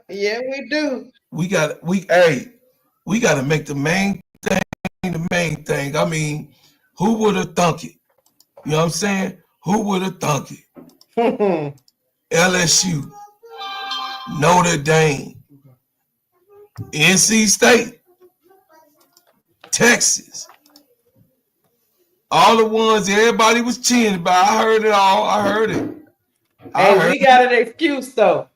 Yeah, we do. We got to make the main thing the main thing. I mean, who would have thunk it? You know what I'm saying? Who would have thunk it? LSU, Notre Dame, NC State, Texas. All the ones everybody was cheering about. I heard it all. I heard it. Hey, we got an excuse though.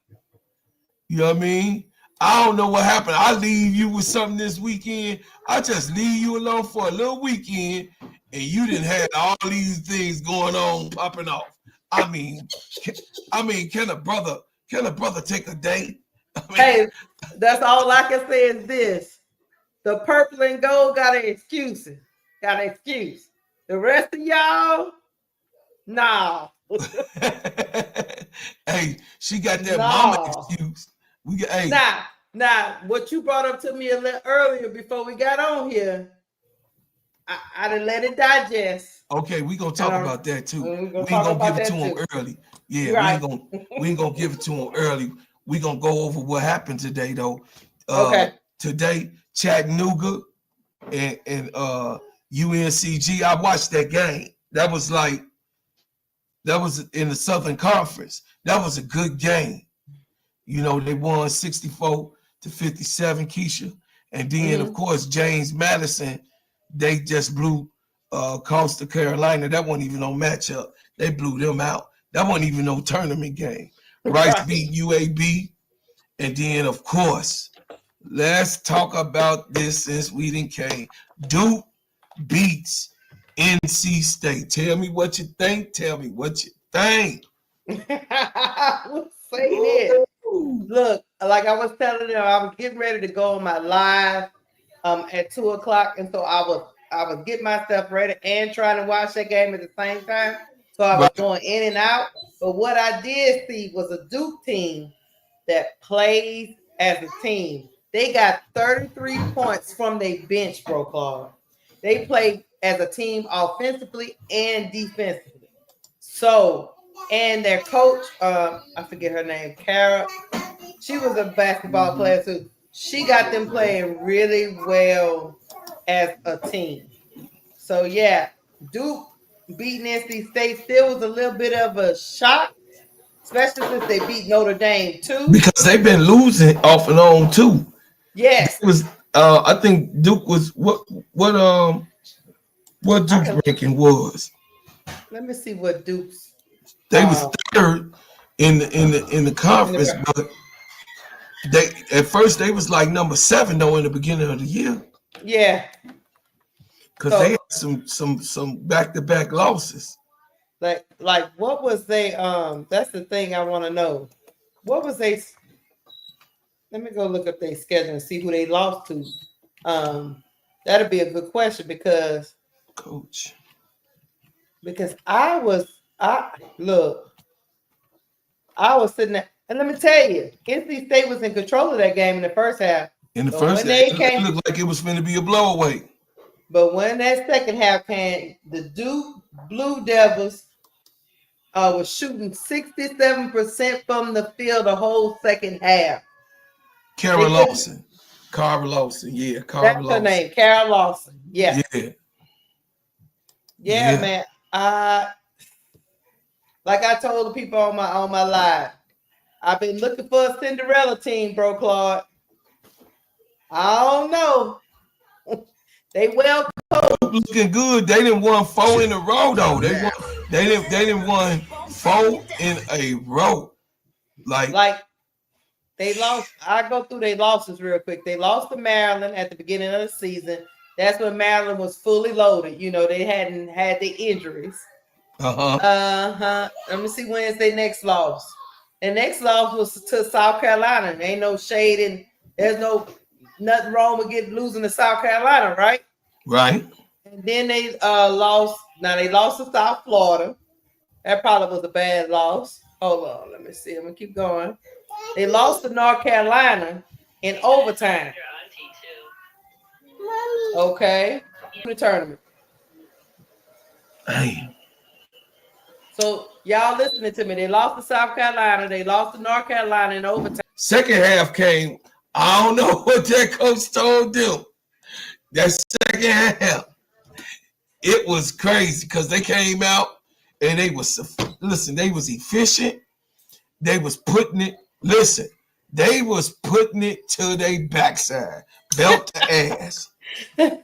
You know what I mean? I don't know what happened. I leave you with something this weekend. I just leave you alone for a little weekend, and you didn't have all these things going on popping off. I mean, can a brother take a day? I mean, hey, that's all I can say is this: the purple and gold got an excuse. Got an excuse. The rest of y'all, nah. Hey, she got that mama excuse. We got Now, what you brought up to me a little earlier before we got on here, I done let it digest. Okay, we gonna talk about that too. We ain't gonna give it to him early. Yeah, right. we ain't gonna give it to him early. We gonna go over what happened today though. Okay. Today, Chattanooga and UNCG. I watched that game. That was in the Southern Conference. That was a good game. You know, they won 64-57, Keisha. And then, of course, James Madison, they just blew Coastal Carolina. That wasn't even no matchup. They blew them out. That wasn't even no tournament game. Rice beat UAB. And then, of course, let's talk about this since we didn't came. Duke beats NC State. Tell me what you think. Tell me what you think. We'll say this. Look, like I was telling them, I was getting ready to go on my live at 2:00, and so I was getting myself ready and trying to watch that game at the same time. So I was going in and out. But what I did see was a Duke team that plays as a team. They got 33 points from their bench, bro, Claude. They played as a team offensively and defensively. So, and their coach, I forget her name, Kara, she was a basketball player too. She got them playing really well as a team. So yeah, Duke beating NC State still was a little bit of a shock, especially since they beat Notre Dame too. Because they've been losing off and on too. Yes. It was I think Duke was what Duke's ranking was. Let me see what Duke's. They was third in the conference, but they at first they was like number 7 though in the beginning of the year. Yeah. Because they had some back-to-back losses. Like what was they that's the thing I want to know. What was they? Let me go look up their schedule and see who they lost to. That'll be a good question because coach. Because I was sitting there, and let me tell you, NC State was in control of that game in the first half. In the first half, it looked like it was going to be a blowaway. But when that second half came, the Duke Blue Devils was shooting 67% from the field the whole second half. Cara Lawson, yeah, That's her name, Cara Lawson. Yeah. Yeah, man. Like I told the people on my live, I've been looking for a Cinderella team, bro, Claude. I don't know. They well coached. Looking good. They didn't won 4 in a row though. They didn't won 4 in a row. Like they lost. I go through their losses real quick. They lost to Maryland at the beginning of the season. That's when Maryland was fully loaded. You know, they hadn't had the injuries. Let me see when's their next loss. The next loss was to South Carolina. There ain't no shade and there's nothing wrong with losing to South Carolina, right? Right. And then they lost. Now they lost to South Florida. That probably was a bad loss. Hold on, let me see. I'm gonna keep going. They lost to North Carolina in overtime. Okay, the tournament. Hey. So y'all listening to me? They lost to South Carolina. They lost to North Carolina in overtime. Second half came. I don't know what that coach told them. That second half, it was crazy because they came out and they was efficient. They was putting it. Listen, they was putting it to their backside, belt to ass. You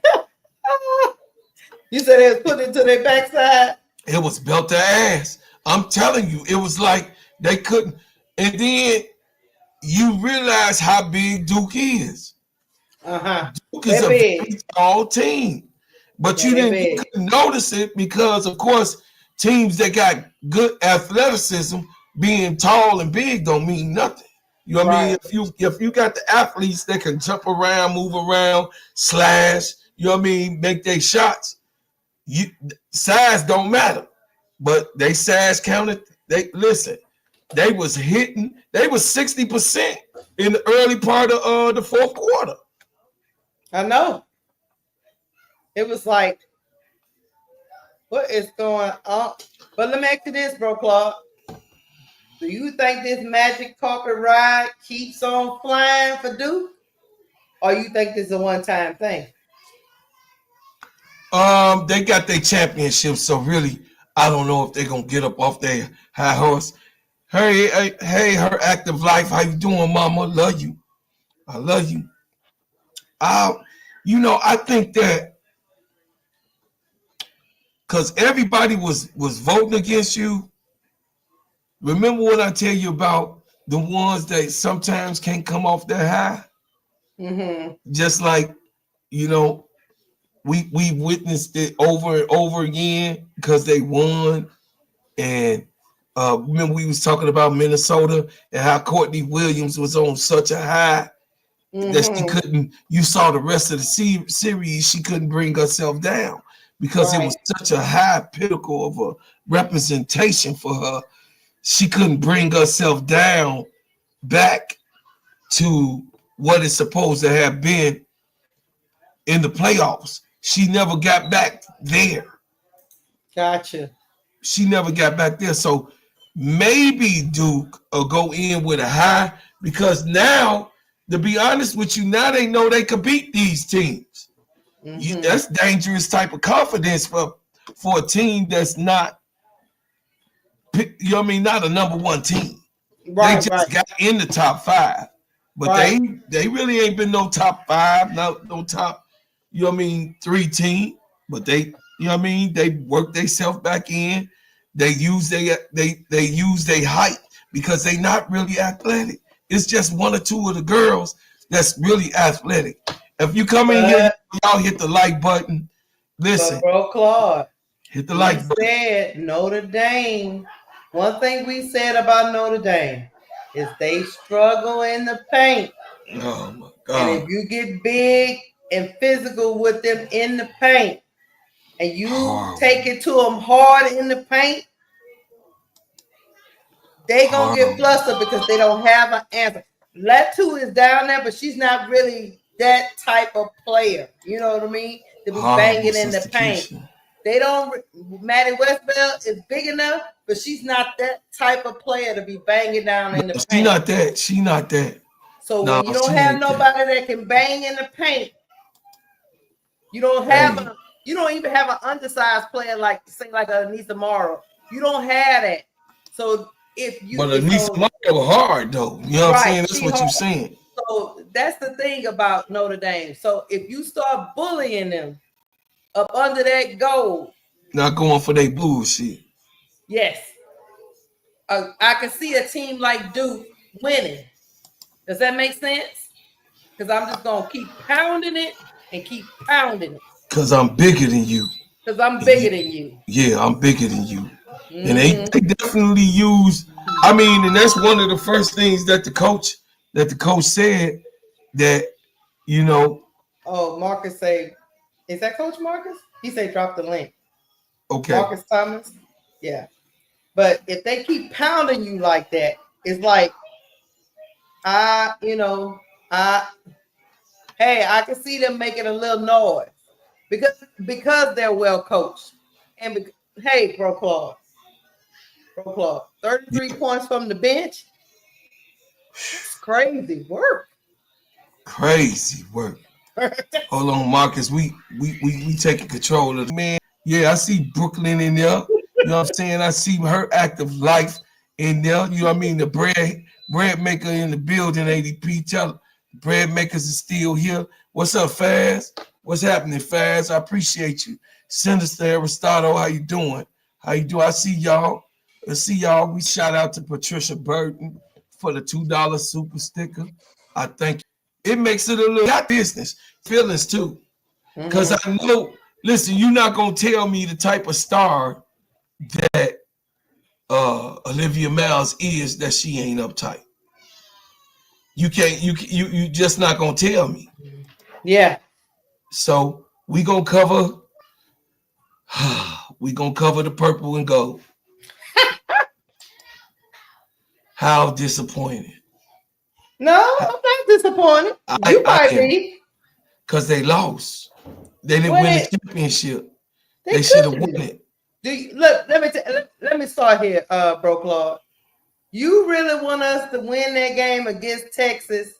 said they was putting it to their backside? It was belt to ass. I'm telling you, it was like they couldn't. And then you realize how big Duke is. Duke is a very tall team. But you couldn't notice it because, of course, teams that got good athleticism being tall and big don't mean nothing. You know what I mean? If you got the athletes that can jump around, move around, slash, you know what I mean, make their shots, size don't matter. But they size counted. They was hitting. They was 60% in the early part of the fourth quarter. I know. It was like, what is going on? But let me ask you this, bro, Claude. Do you think this magic carpet ride keeps on flying for Duke? Or you think this is a one-time thing? They got their championship, so really, I don't know if they're gonna get up off their high horse. Hey, her active life. How you doing, mama? Love you. I love you. I think that because everybody was voting against you. Remember what I tell you about the ones that sometimes can't come off their high? Mm-hmm. Just like, we witnessed it over and over again because they won. And remember we was talking about Minnesota and how Courtney Williams was on such a high that she couldn't. You saw the rest of the series, she couldn't bring herself down because it was such a high pinnacle of a representation for her. She couldn't bring herself down back to what it's supposed to have been in the playoffs. She never got back there. Gotcha. She never got back there. So maybe Duke will go in with a high because now, to be honest with you, now they know they could beat these teams. That's dangerous type of confidence for a team that's not, not a number one team. They just got in the top five. But they really ain't been no top five, no top, 3 team. But they work themselves back in. They use their height because they not really athletic. It's just one or two of the girls that's really athletic. If you come in here, y'all hit the like button. Listen, bro, Claude, hit the like button. Said Notre Dame. One thing we said about Notre Dame is they struggle in the paint. Oh my God! And if you get big and physical with them in the paint, and you take it to them hard in the paint, they gonna get flustered because they don't have an answer. Latu is down there, but she's not really that type of player. You know what I mean? To be banging in the paint. They don't. Maddie Westbell is big enough, but she's not that type of player to be banging down in the paint. She not that. So when you don't have nobody that can bang in the paint, you don't have you don't even have an undersized player like Anissa Morrow. You don't have that. So if you But Anissa Morrow hard though. You know what I'm saying? That's what you're saying. So that's the thing about Notre Dame. So if you start bullying them up under that goal, not going for their bullshit. Yes. I can see a team like Duke winning. Does that make sense? Because I'm just going to keep pounding it and keep pounding it. Because I'm bigger than you. Because I'm bigger than you. Yeah, I'm bigger than you. And they definitely use, and that's one of the first things that the coach said that, Oh, Marcus say, is that Coach Marcus? He said drop the link. Okay. Marcus Thomas? Yeah. But if they keep pounding you like that, it's like, I can see them making a little noise because they're well coached. And bro Claude, 33 points from the bench. It's crazy work. Crazy work. Hold on, Marcus. We taking control of the man. Yeah, I see Brooklyn in there. You know what I'm saying? I see her active life in there. You know what I mean? The bread maker in the building, ADP. Tell bread makers is still here. What's up, Faz? What's happening, Faz? I appreciate you. Sinister Aristotle, how you doing? How you doing? I see y'all. Let's see y'all. We shout out to Patricia Burton for the $2 super sticker. I thank you. It makes it a little got business. Feelings too. Because I know, listen, you're not gonna tell me the type of star that Olivia Miles is that she ain't uptight. You can't, you just not gonna tell me. Yeah. So we gonna cover the purple and gold. How disappointed. No, I'm not disappointed. You might be. Because they lost. They didn't win the championship. They should have won it. Look, let me start here, Bro Claude. You really want us to win that game against Texas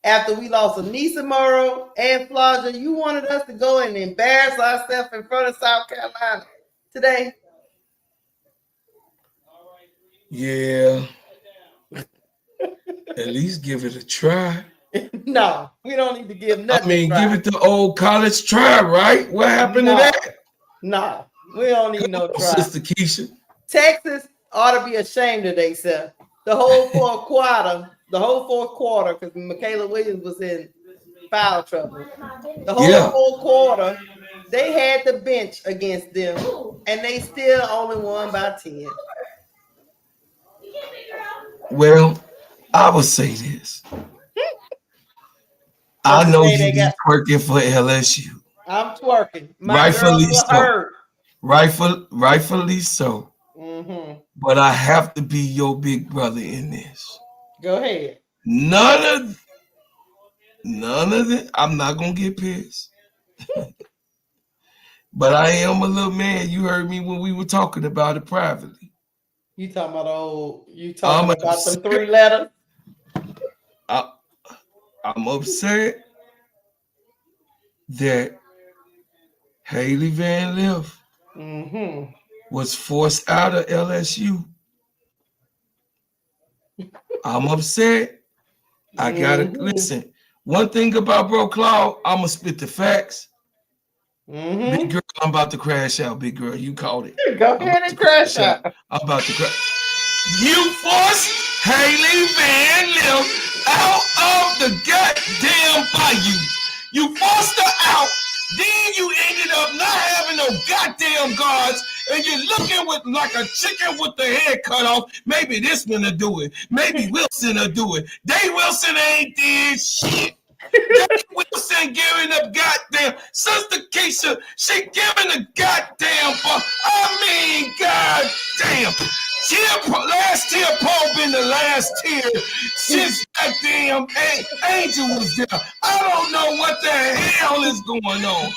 after we lost Anissa Morrow and Florida? You wanted us to go and embarrass ourselves in front of South Carolina today? Yeah. At least give it a try. No, we don't need to give nothing. I mean, give it the old college try, right? What happened to that? No, we don't need no try. Sister Keisha. Texas ought to be ashamed of themselves. The whole fourth quarter, because Michaela Williams was in foul trouble. The whole fourth quarter, they had the bench against them, and they still only won by 10. Well, I would say this. I know you be twerking for LSU. I'm twerking. Rightfully so. Rightfully so. But I have to be your big brother in this. Go ahead. None of it. I'm not gonna get pissed. But I am a little man. You heard me when we were talking about it privately. You talking about some 3 letters? I'm upset that Haley Van Lith was forced out of LSU. I'm upset. I gotta listen. One thing about Bro Claude, I'm gonna spit the facts. Big girl, I'm about to crash out. Big girl, you called it. Go ahead and crash out. I'm about to crash. You forced Haley Van Lith out of the goddamn bayou. You forced her out. Then you ended up not having no goddamn guards, and you're looking with like a chicken with the head cut off. Maybe this one will do it. Maybe Wilson will do it. Dave Wilson ain't did shit. Dave Wilson giving the goddamn Sister Keisha. She giving the goddamn fuck. I mean, goddamn. Last tier Paul been the last tier since goddamn Angel was there. I don't know what the hell is going on.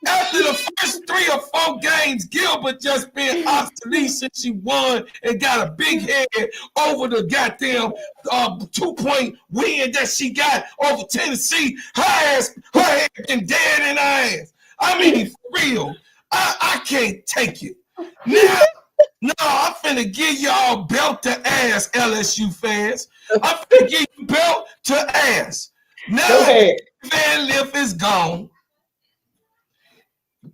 After the first 3 or 4 games, Gilbert just been obsolete since she won and got a big head over the goddamn 2-point win that she got over Tennessee. Her head been dead in her ass. I mean, for real. I can't take it. Now, no, I'm finna give y'all belt to ass, LSU fans. I'm finna give you belt to ass. Now Van Lith is gone.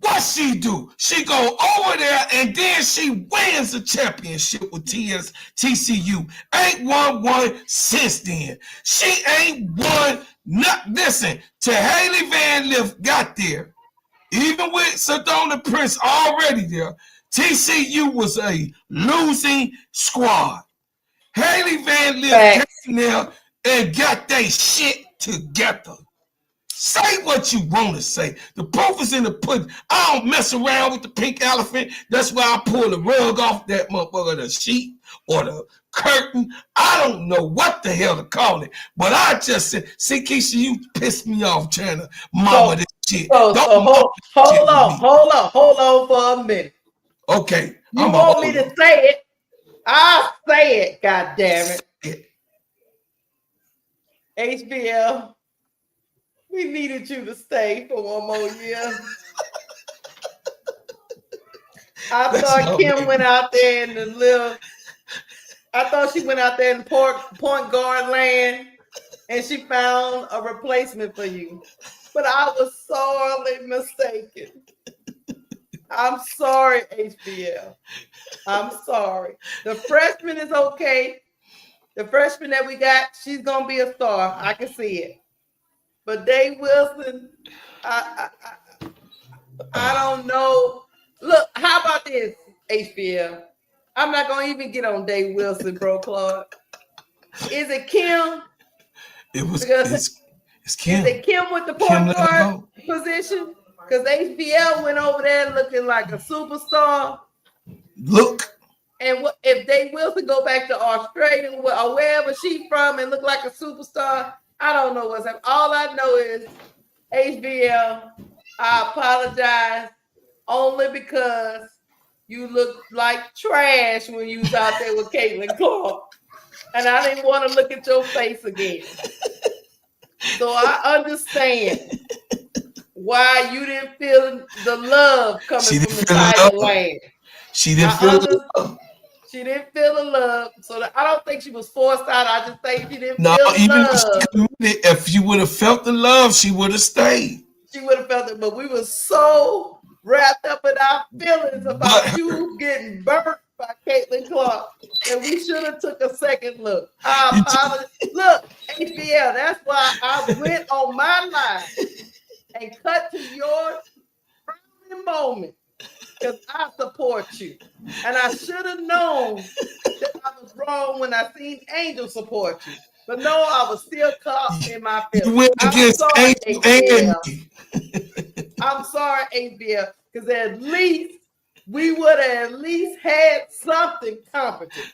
What she do? She go over there and then she wins the championship with TCU. Ain't won one since then. She ain't won nothing. Listen, till Haley Van Lith got there, even with Sedona Prince already there, TCU was a losing squad. Haley Van Lith came there and got their shit together. Say what you want to say. The proof is in the pudding. I don't mess around with the pink elephant. That's why I pull the rug off that motherfucker, the sheet or the curtain. I don't know what the hell to call it. But I just said, see, Keisha, you pissed me off trying to mama this shit. Hold on for a minute. Okay. You want me to say it? I'll say it, God damn it. HBL, we needed you to stay for one more year. I thought Kim went out there in the little. I thought she went out there in point guard land and she found a replacement for you. But I was sorely mistaken. I'm sorry, HBL. I'm sorry. The freshman is okay. The freshman that we got, she's gonna be a star. I can see it. But Dave Wilson, I don't know. Look, how about this, HBL? I'm not gonna even get on Dave Wilson, bro, Claude. Is it Kim? It's Kim. Is it Kim with the point guard position? Because HBL went over there looking like a superstar. Look. And if Dave Wilson go back to Australia or wherever she's from and look like a superstar, I don't know what's happening. All I know is HBL, I apologize only because you looked like trash when you was out there with Caitlin Clark. And I didn't want to look at your face again. So I understand why you didn't feel the love coming from the Tiger land. She didn't feel the love. She didn't feel the love. So I don't think she was forced out. I just think she didn't feel the love. If she would have felt the love, she would have stayed. She would have felt it. But we were so wrapped up in our feelings about you getting burnt by Caitlin Clark that we should have took a second look. I apologize. Look, HBL, that's why I went on my line and cut to your moment. Because I support you. And I should have known that I was wrong when I seen Angel support you. But no, I was still caught in my feelings. You went against Angel and me. I'm sorry, HBL, because at least we would have at least had something competent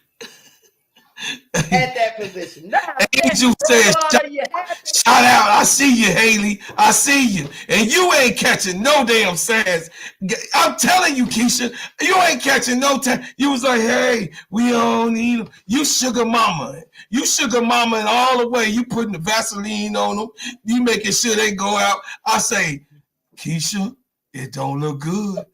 at that position. Now, Angel says, shout out, I see you, Haley. I see you. And you ain't catching no damn sense. I'm telling you, Keisha, you ain't catching no time. You was like, hey, we don't need them. You sugar mama. You sugar mama and all the way. You putting the Vaseline on them. You making sure they go out. I say, Keisha, it don't look good.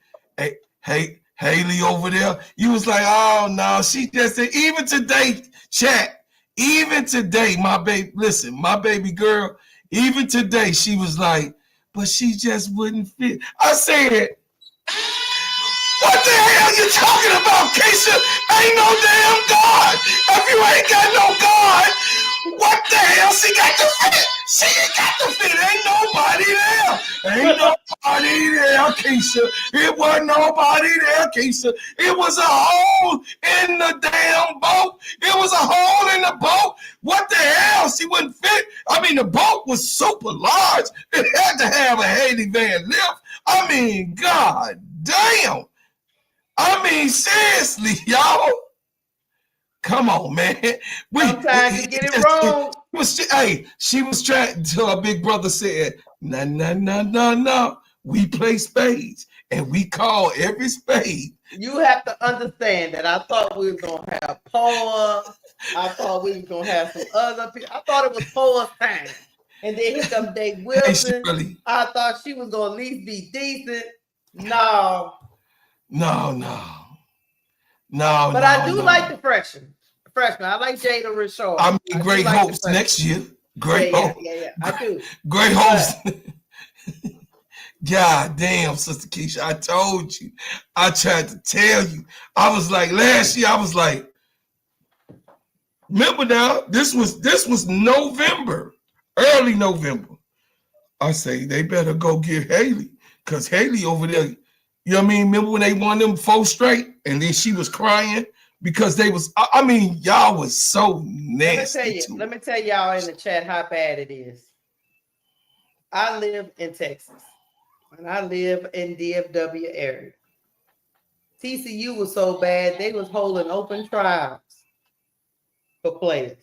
Hey, Haley over there, you was like, oh no, she just said, even today, chat, even today, my baby girl, even today, she was like, but she just wouldn't fit. I said, what the hell you talking about, Keisha? Ain't no damn God. If you ain't got no God, what the hell she got to fit? She ain't got to fit. Ain't nobody there. Ain't nobody there, Keisha. It wasn't nobody there, Keisha. It was a hole in the damn boat. It was a hole in the boat. What the hell? She wouldn't fit. I mean, the boat was super large. It had to have a Haley Van Lith. I mean, God damn. I mean, seriously, y'all. Come on, man. Sometimes you get it wrong. She was trying until her big brother said, no. We play spades and we call every spade. You have to understand that I thought we were going to have Paul. I thought we were going to have some other people. I thought it was Paul's time. And then here comes Dave Wilson. I thought she was going to at least be decent. No. But I do like the freshman. I like Jada Rashard. I mean, great hopes next year. Great hopes. Yeah. I do. Great hopes. God damn, Sister Keisha, I told you. I tried to tell you. I was like, last year, I was like, remember now, this was November, early November. I say, they better go get Haley. Because Haley over there, you know what I mean? Remember when they won them 4 straight and then she was crying because they was, I mean, y'all was so nasty. Let me tell y'all in the chat how bad it is. I live in Texas and I live in DFW area. TCU was so bad, they was holding open trials for players.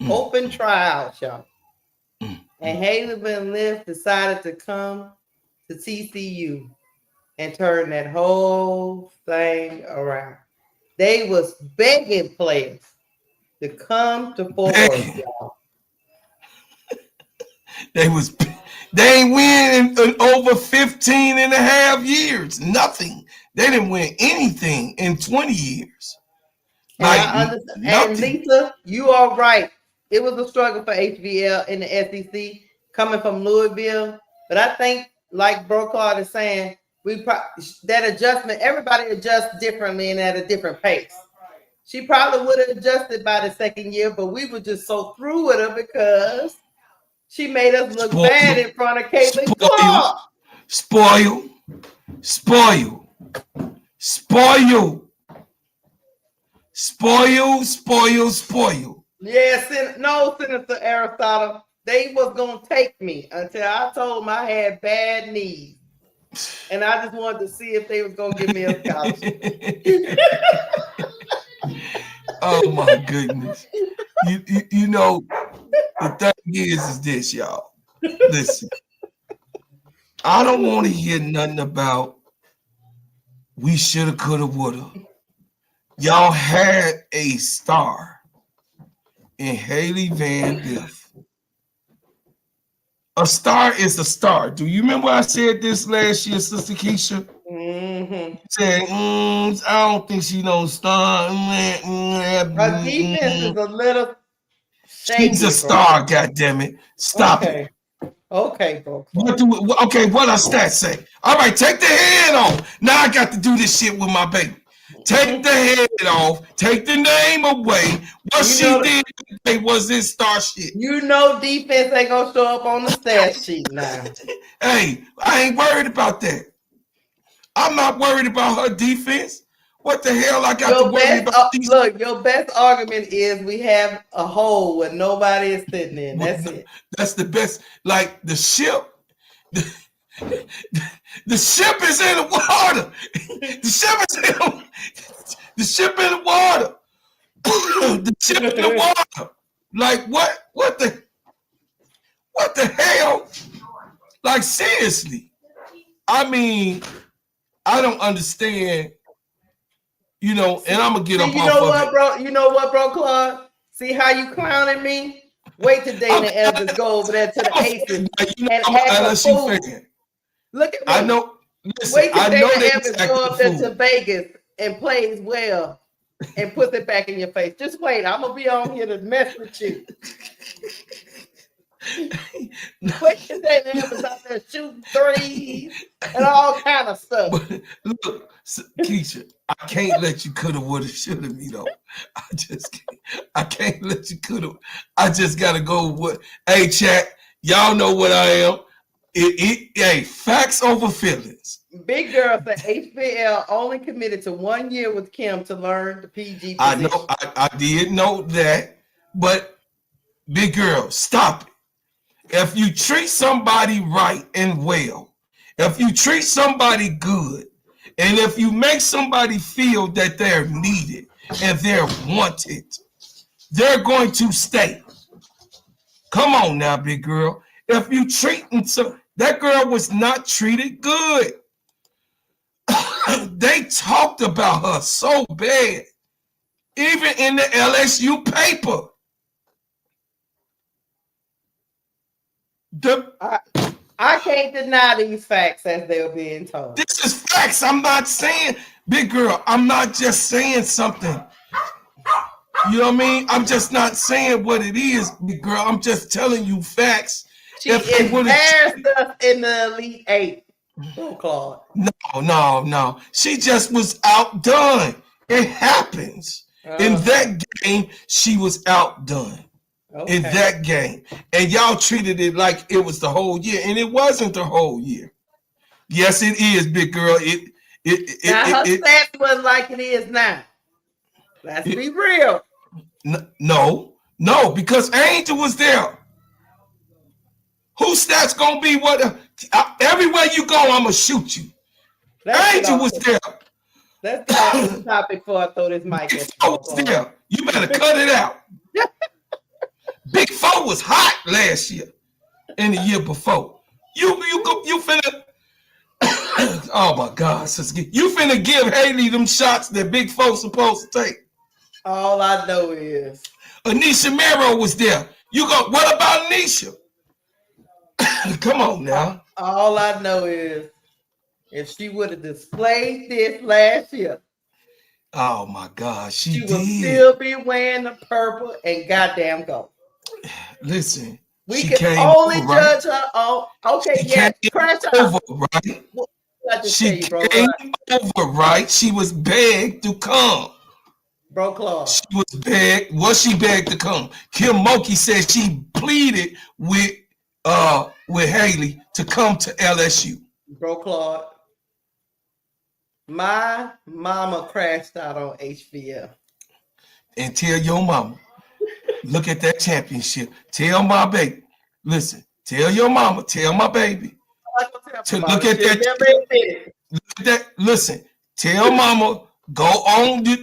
Open trials, y'all. And Haley Van Lith decided to come to TCU and turn that whole thing around. They was begging players to come to Fort Worth, y'all. They ain't win in over 15 and a half years. Nothing. They didn't win anything in 20 years. Like, and I understand. Nothing. And Lisa, you are right. It was a struggle for HBL in the SEC coming from Louisville. But I think, like Bro Claude is saying, that adjustment, everybody adjusts differently and at a different pace. She probably would have adjusted by the second year, but we were just so through with her because she made us look bad in front of Caitlin Clark. Spoil. Yeah, Senator Aristotle, they was going to take me until I told them I had bad knees. And I just wanted to see if they was going to give me a scholarship. Oh, my goodness. You know, the thing is this, y'all. Listen, I don't want to hear nothing about we shoulda, coulda, woulda. Y'all had a star in Haley Van Lith. A star is a star. Do you remember I said this last year, Sister Keisha? Mm-hmm. Saying, I don't think she don't star. Her defense is a little shaky. She's a star, goddammit. Stop it. Okay, bro. What our stats say? All right, take the head off. Now I got to do this shit with my baby. Take the head off. Take the name away. What she did today was this star shit. You know defense ain't going to show up on the stat sheet now. Hey, I ain't worried about that. I'm not worried about her defense. What the hell I got to worry about? Look, your best argument is we have a hole where nobody is sitting in. That's it. That's the best. Like the ship. The ship is in the water. The ship is in the water. The ship in the water. Like what the hell? Like seriously. I mean, I don't understand. You know, and I'm gonna get up off of it. You know what, bro, Claude? See how you clowning me? Wait till Dana Evans go over there to the Aces and have a food. Look at me. I know. Listen, wait till Dana Evans go up there to Vegas and plays well and puts it back in your face. Just wait. I'm gonna be on here to mess with you. Wait till Dana Evans out there shooting threes and all kind of stuff. But look, Keisha, I can't let you coulda, woulda, shoulda me though. I can't let you coulda. I just gotta go with. Hey, chat, y'all know what I am. Hey, facts over feelings. Big girl said HBL only committed to 1 year with Kim to learn the PG position. I know, I did know that, but big girl, stop it. If you treat somebody right and well, if you treat somebody good, and if you make somebody feel that they're needed and they're wanted, they're going to stay. Come on now, big girl. If you treat them so, that girl was not treated good. They talked about her so bad, even in the LSU paper. I can't deny these facts as they're being told. This is facts. I'm not saying, big girl, I'm not just saying something. You know what I mean? I'm just not saying what it is, big girl. I'm just telling you facts. She embarrassed us in the Elite Eight. Claude. No. She just was outdone. It happens. In that game, she was outdone. Okay. In that game. And y'all treated it like it was the whole year. And it wasn't the whole year. Yes, it is, big girl. Her stats wasn't like it is now. Let's be real. No, because Angel was there. Whose stats gonna be what? Everywhere you go, I'm gonna shoot you. Angel was there. Let's get off the topic before I throw this mic at you. Was there. You better cut it out. Big Four was hot last year and the year before. You finna. Oh my God, you finna give Haley them shots that Big Four supposed to take. All I know is Anisha Mero was there. You go, what about Anisha? Come on now. All I know is if she would have displayed this last year, oh my God, she would did. still be wearing the purple and goddamn gold. Listen, we she can came only over, judge right? her on okay, she yeah, came crash over, out. right? What I just She tell you, bro? came over, right? She was begged to come. Bro, Claude. She was begged. Was she begged to come? Kim Mulkey said she pleaded with Haley to come to LSU. Bro, Claude. My mama crashed out on HBL. And tell your mama, look at that championship. Tell my baby, listen. Tell your mama, tell my baby to look at that. Look at that. Listen. Tell mama, go on the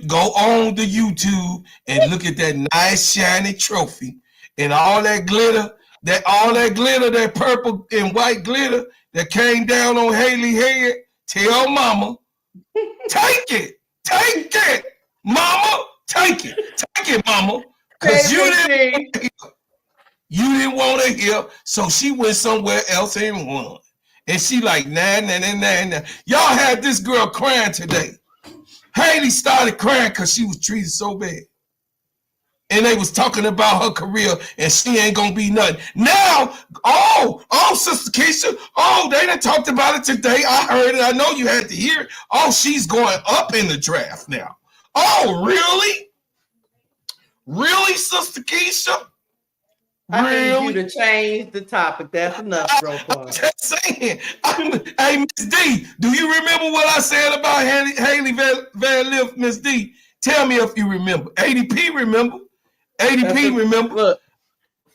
YouTube and look at that nice shiny trophy and all that glitter, that purple and white glitter that came down on Haley's head. Tell mama, take it, mama, take it, mama, because you didn't want to hear, so she went somewhere else and won. And she like, nah. Y'all had this girl crying today. Haley started crying because she was treated so bad. And they was talking about her career and she ain't going to be nothing. Now, Sister Keisha, they done talked about it today. I heard it. I know you had to hear it. She's going up in the draft now. Really? Really, Sister Keisha? I need you to change the topic. That's enough, bro. I'm just saying. Hey, Miss D, do you remember what I said about Haley Van Lith, Miss D? Tell me if you remember. ADP remember. Remember. Look,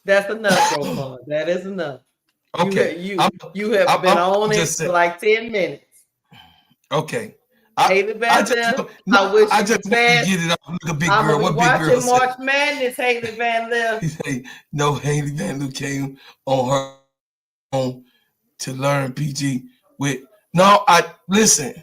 that's enough, bro. That is enough. Okay. You have been on it for like 10 minutes. Okay. Haley Van Lith, I wish you the best. Get it off. Look, a big girl. What big girl watching March Madness, Haley Van Lith. No, Haley Van Lith came on her own to learn PG with. No, listen.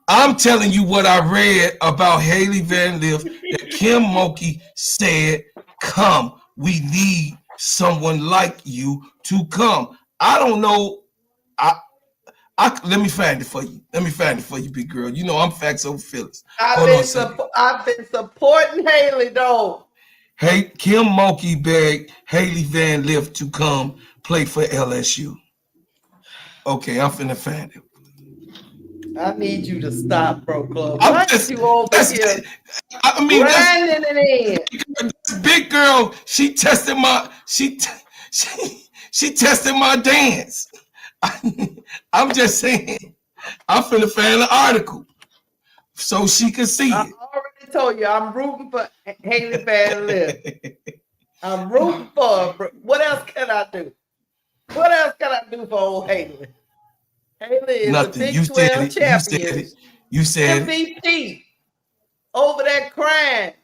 I'm telling you what I read about Haley Van Lith that Kim Mulkey said, come, we need someone like you to come. I don't know. Let me find it for you, big girl. You know I'm facts over feelings. I've been supporting Haley though. Hey, Kim Mulkey begged Haley Van Lith to come play for LSU. Okay, I'm finna find it. I need you to stop, bro, club. You over here. I mean, grinding it in. This big girl. She tested my dance. I'm just saying. I'm finna find the article so she can see it. I already told you I'm rooting for Haley Van Lith. I'm rooting for her. What else can I do? What else can I do for old Haley? Haley is nothing. The Big 12 champion. You said MVP over that crime.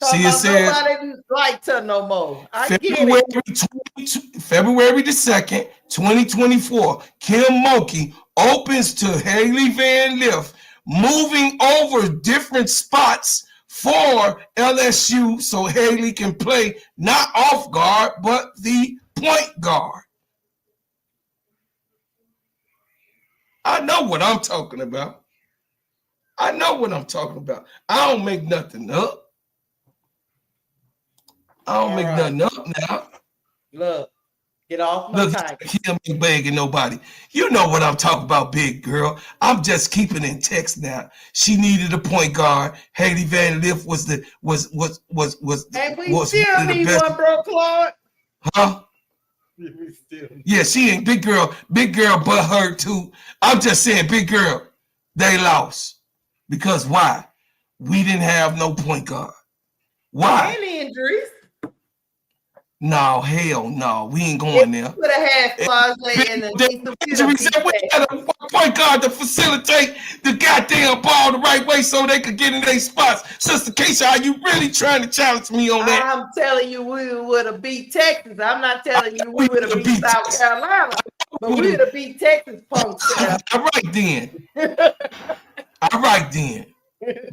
See, it says nobody liked her no more. February the 2nd, 2024. Kim Mulkey opens to Haley Van Lith, moving over different spots for LSU so Haley can play not off guard, but the point guard. I know what I'm talking about. I don't make nothing up. Nothing up now. Look, get off my time. Kim ain't begging nobody. You know what I'm talking about, big girl. I'm just keeping in text now. She needed a point guard. Haley Van Lith was the And we still need one, bro, Clark. Huh? Yeah, she ain't big girl, but her too. I'm just saying, big girl, they lost. Because why? We didn't have no point guard. Why? Any injuries? No, hell no. We ain't going there. Could have had Flage and we had a point guard to facilitate the goddamn ball the right way so they could get in their spots. Sister Keisha, are you really trying to challenge me on that? I'm telling you, we would have beat Texas. I'm not telling you we would have beat South Carolina, but we would have beat Texas, punk. All right then.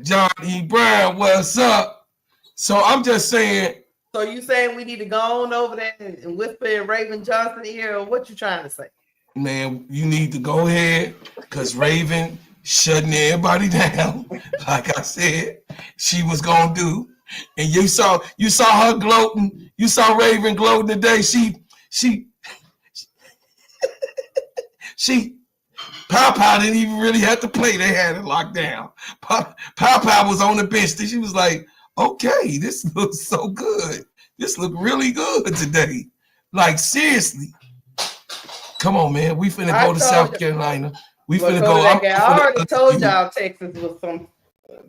John E. Brown, what's up? So I'm just saying. So you saying we need to go on over there and whisper in Raven Johnson ear, or what you trying to say? Man, you need to go ahead because Raven shutting everybody down. Like I said, she was gonna do. And you saw her gloating. You saw Raven gloating today. She Pow didn't even really have to play. They had it locked down. Pow was on the bench. She was like, okay, this looks so good. This looked really good today. Like, seriously. Come on, man. We finna go to South Carolina. We finna go. I already told y'all Texas was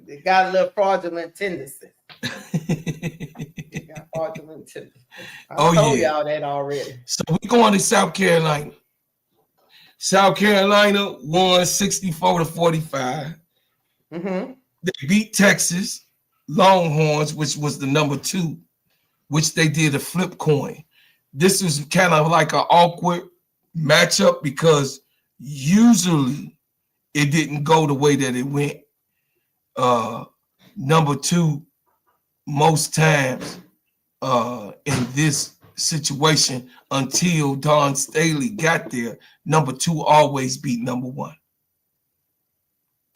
it got a little fraudulent tendency. Got fraudulent tendency. I told y'all that already. So we going to South Carolina. South Carolina won 64-45. Mm-hmm. They beat Texas Longhorns, which was the number 2, which they did a flip coin. This was kind of like an awkward matchup because usually it didn't go the way that it went. Number 2, most times in this situation until Dawn Staley got there, number 2 always beat number 1.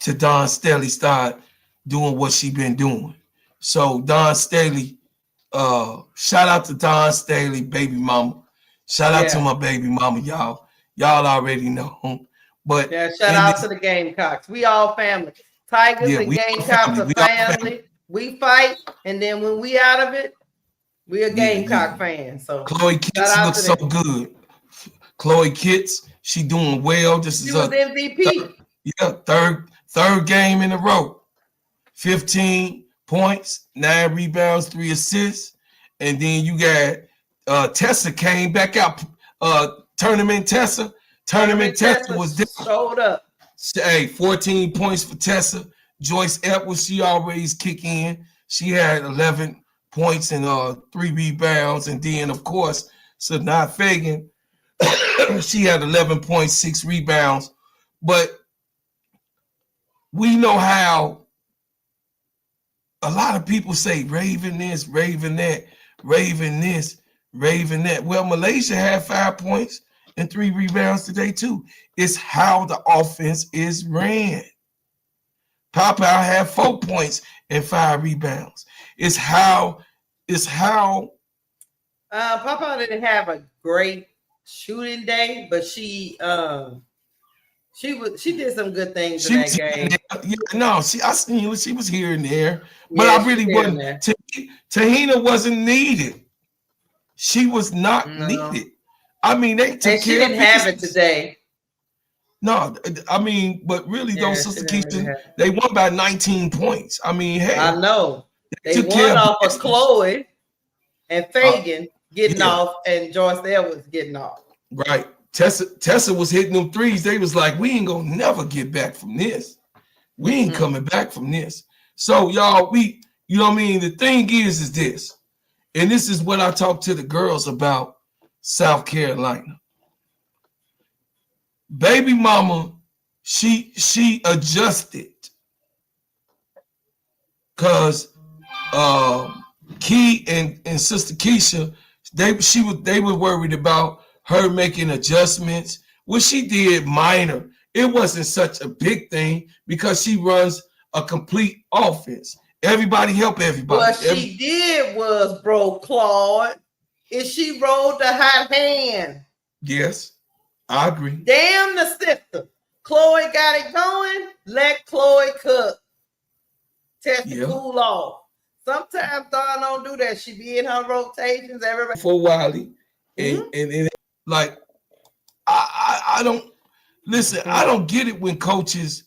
Till Dawn Staley started doing what she been doing. So Dawn Staley, shout out to Dawn Staley, baby mama. Shout out to my baby mama, y'all. Y'all already know. But shout out to the Gamecocks. We all family. Tigers and Gamecocks are family. We fight, and then when we out of it, we a Gamecock fan. So Chloe Kitts looks so good. Chloe Kitts, she doing well. She was MVP. Third game in a row. 15 points, 9 rebounds, 3 assists. And then you got Tessa came back out. Tournament Tessa was there. Showed up. Hey, 14 points for Tessa. Joyce Edwards, she always kick in. She had 11 points and 3 rebounds. And then, of course, Sanaa Fagan, she had 11 points, 6 rebounds. But we know how a lot of people say Raven this, Raven that, Raven this, Raven that. Well, Malaysia had 5 points and 3 rebounds today, too. It's how the offense is ran. Pow had 4 points and 5 rebounds. It's how Papa didn't have a great shooting day, but she did some good things in that game. I seen she was here and there, but I really wasn't. Tahina wasn't needed. She was not needed. I mean, they took care of it. She didn't have it today. No, I mean, but really, though, Sister Keisha, they won by 19 points. I mean, hey. I know. They won off of Chloe and Fagan getting off and Joyce Edwards getting off. Right. Tessa was hitting them threes. They was like, we ain't going to never get back from this. We ain't coming back from this. So, y'all, you know what I mean? The thing is this, and this is what I talk to the girls about South Carolina. Baby mama, she adjusted because Key and Sister Keisha, they were worried about her making adjustments. What she did minor. It wasn't such a big thing because she runs a complete offense. Everybody help everybody. What she did was, bro, Claude, is she rolled the hot hand. Yes. I agree. Damn the system. Chloe got it going. Let Chloe cook. Test to cool off. Sometimes Dawn don't do that. She be in her rotations. Everybody for Wiley. And like I don't listen, I don't get it when coaches.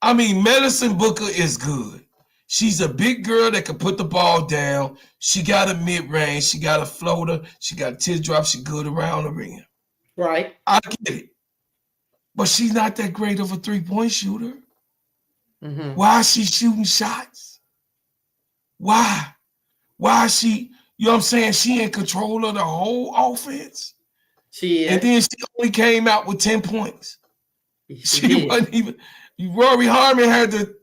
I mean, Medicine Booker is good. She's a big girl that can put the ball down. She got a mid-range. She got a floater. She got a teardrop. She good around the rim. Right. I get it. But she's not that great of a three-point shooter. Mm-hmm. Why is she shooting shots? Why? Why is she, you know what I'm saying? She in control of the whole offense. She is. And then she only came out with 10 points. She wasn't even, Rory Harmon had the,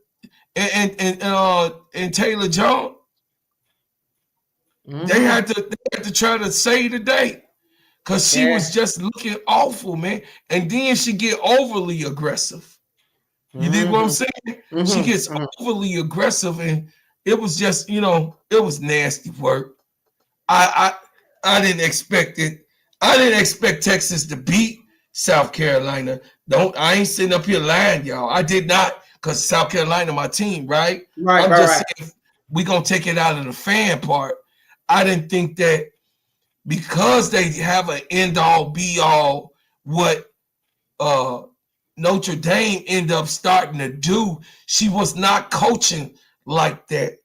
and Taylor Jones. They had to try to save the day because she was just looking awful, man. And then she get overly aggressive. You dig what I'm saying? She gets overly aggressive, and it was just, it was nasty work. I didn't expect it. I didn't expect Texas to beat South Carolina. I ain't sitting up here lying, y'all. I did not, because South Carolina my team, right? I'm just saying we gonna take it out of the fan part. I didn't think that because they have an end all be all what Notre Dame ended up starting to do. She was not coaching like that.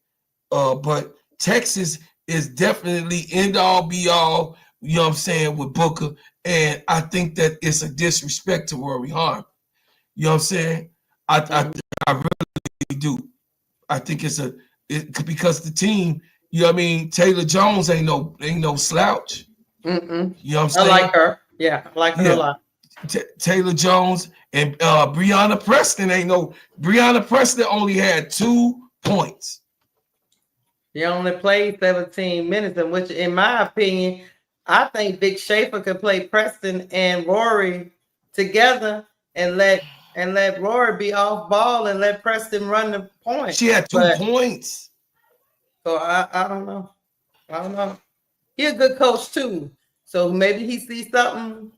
But Texas is definitely end all be all, you know what I'm saying, with Booker. And I think that it's a disrespect to Rory Harm. You know what I'm saying? I really do. I think because the team, you know what I mean, Taylor Jones ain't no slouch. You know what I'm saying? I like her. Yeah, I like her a lot. Taylor Jones and Breonna Preston Breonna Preston only had 2 points. He only played 17 minutes, in which, in my opinion, I think Vic Schaefer could play Preston and Rory together and let Rory be off ball and let Preston run the point. She had 2 points. So I don't know. I don't know. He's a good coach too. So maybe he sees something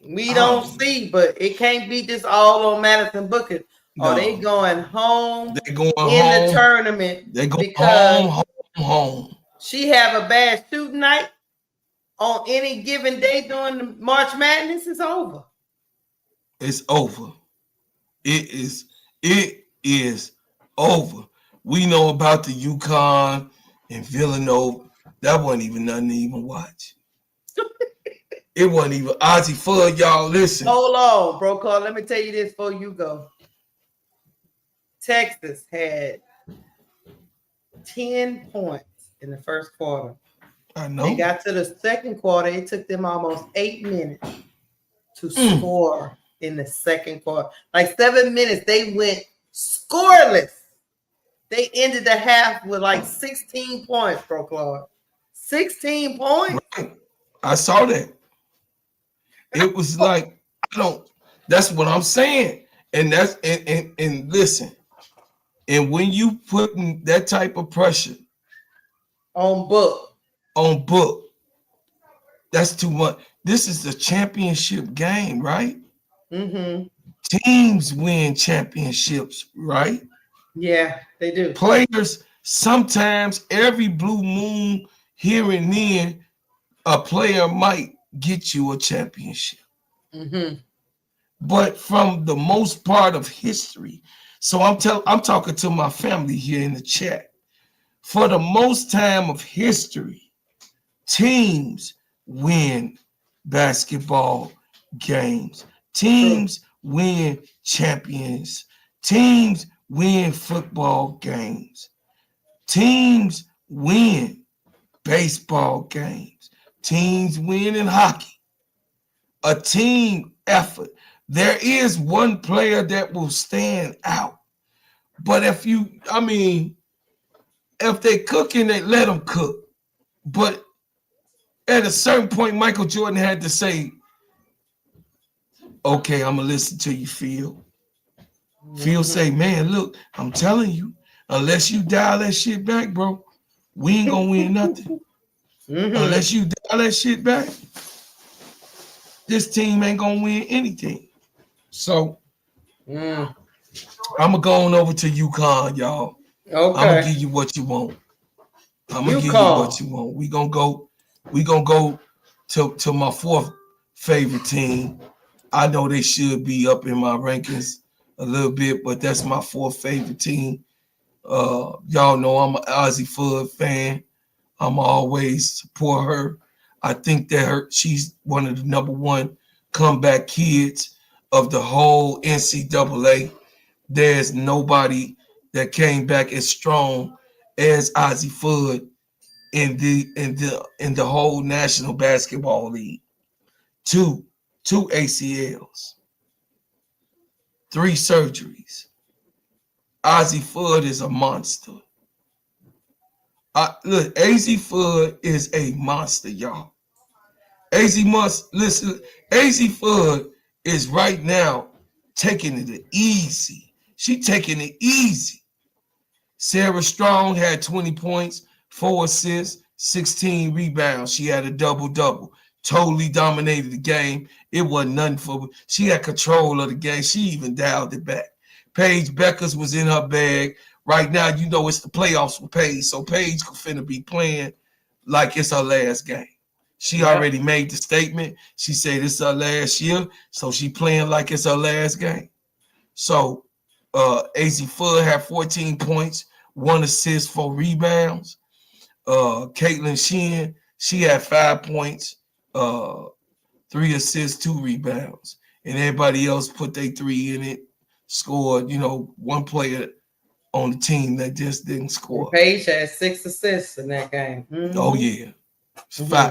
we don't see, but it can't be just all on Madison Booker. No. They going home. They going in the tournament. They going home. She have a bad shooting night on any given day during the March Madness. It's over. It's over. It is over. We know about the UConn and Villanova. That wasn't even nothing to even watch. It wasn't even Ozzie Fudd, y'all. Listen. Hold on, bro. Carl, let me tell you this before you go. Texas had 10 points in the first quarter. I know. They got to the second quarter. It took them almost 8 minutes to score in the second quarter. Like 7 minutes, they went scoreless. They ended the half with like 16 points, bro, Claude. 16 points? Right. I saw that. It was like, that's what I'm saying. And that's and listen. And when you putting that type of pressure on Book, that's too much. This is the championship game, right? Teams win championships, right? Yeah, they do. Players, sometimes every blue moon here and then, a player might get you a championship. But from the most part of history, so I'm talking to my family here in the chat. For the most time of history, teams win basketball games. Teams win champions. Teams win football games. Teams win baseball games. Teams win in hockey. A team effort. There is one player that will stand out. But if they cooking, they let them cook. But at a certain point, Michael Jordan had to say, okay, I'm going to listen to you, Phil. Phil say, man, look, I'm telling you, unless you dial that shit back, bro, we ain't going to win nothing. Unless you dial that shit back, this team ain't going to win anything. So, I'm going to go on over to UConn, y'all. Okay. I'm going to give you what you want. I'm going to give you what you want. We going to go to my fourth favorite team. I know they should be up in my rankings a little bit, but that's my fourth favorite team. Y'all know I'm an Ozzie Fudd fan. I'm always support her. I think that she's one of the number one comeback kids of the whole NCAA. There's nobody that came back as strong as Ozzie Fudd in the whole National Basketball League. Two ACLs, 3 surgeries. Ozzie Fudd is a monster. Look, AZ Fudd is a monster, y'all. AZ Fudd is right now taking it easy. She taking it easy. Sarah Strong had 20 points, 4 assists, 16 rebounds. She had a double-double. Totally dominated the game. It wasn't nothing for her. She had control of the game. She even dialed it back. Paige Beckers was in her bag. Right now, you know it's the playoffs for Paige, so Paige could finna be playing like it's her last game. She already made the statement. She said it's her last year, so she playing like it's her last game. So AZ Fudd had 14 points, 1 assist, 4 rebounds. Caitlin Sheehan, she had 5 points, 3 assists, 2 rebounds. And everybody else put their 3 in it, scored, one player on the team that just didn't score. Paige had 6 assists in that game. Mm-hmm. Oh, yeah.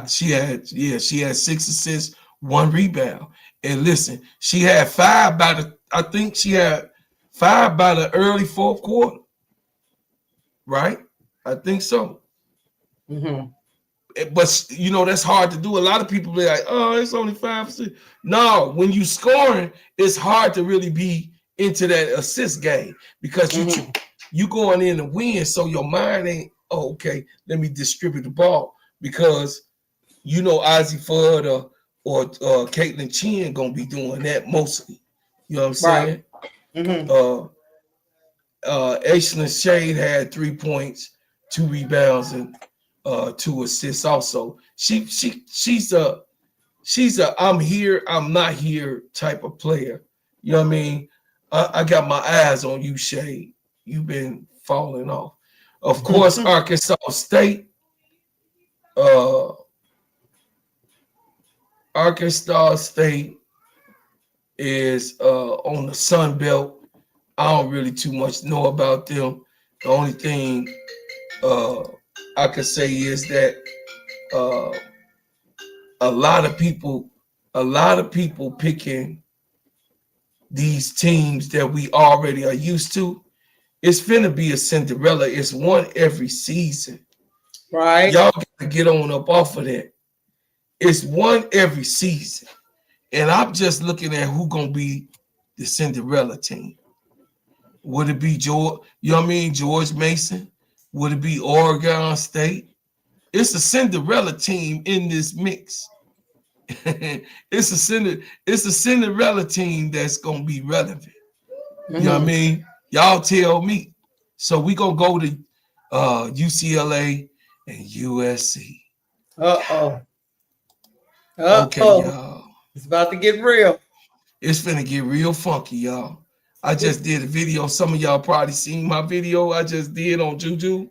She had 6 assists, 1 rebound. And listen, she had 5 by the early fourth quarter. Right? I think so. Mm-hmm. But that's hard to do. A lot of people be like, "Oh, it's only 5%." No, when you scoring, it's hard to really be into that assist game because you going in to win, so your mind ain't, "Oh, okay, let me distribute the ball," because Ozzie Fudd or Caitlin Chin gonna be doing that mostly. You know what I'm saying? Right. Mm-hmm. Aislinn Shade had 3 points, 2 rebounds, and 2 assists. Also, she's a I'm here, I'm not here type of player. You know what I mean? I got my eyes on you, Shade. You've been falling off. Of course, Arkansas State. Arkansas State is on the Sun Belt. I don't really too much know about them. The only thing I could say is that a lot of people picking these teams that we already are used to. It's finna be a Cinderella. It's one every season. Right. Y'all gotta get on up off of that. It's one every season. And I'm just looking at who gonna be the Cinderella team. Would it be George Mason? Would it be Oregon State? It's a Cinderella team in this mix. It's a Cinderella team that's gonna be relevant. You know what I mean? Y'all tell me. So we gonna go to UCLA and USC. Okay, y'all. It's about to get real. It's finna get real funky, y'all. I just did a video. Some of y'all probably seen my video I just did on Juju.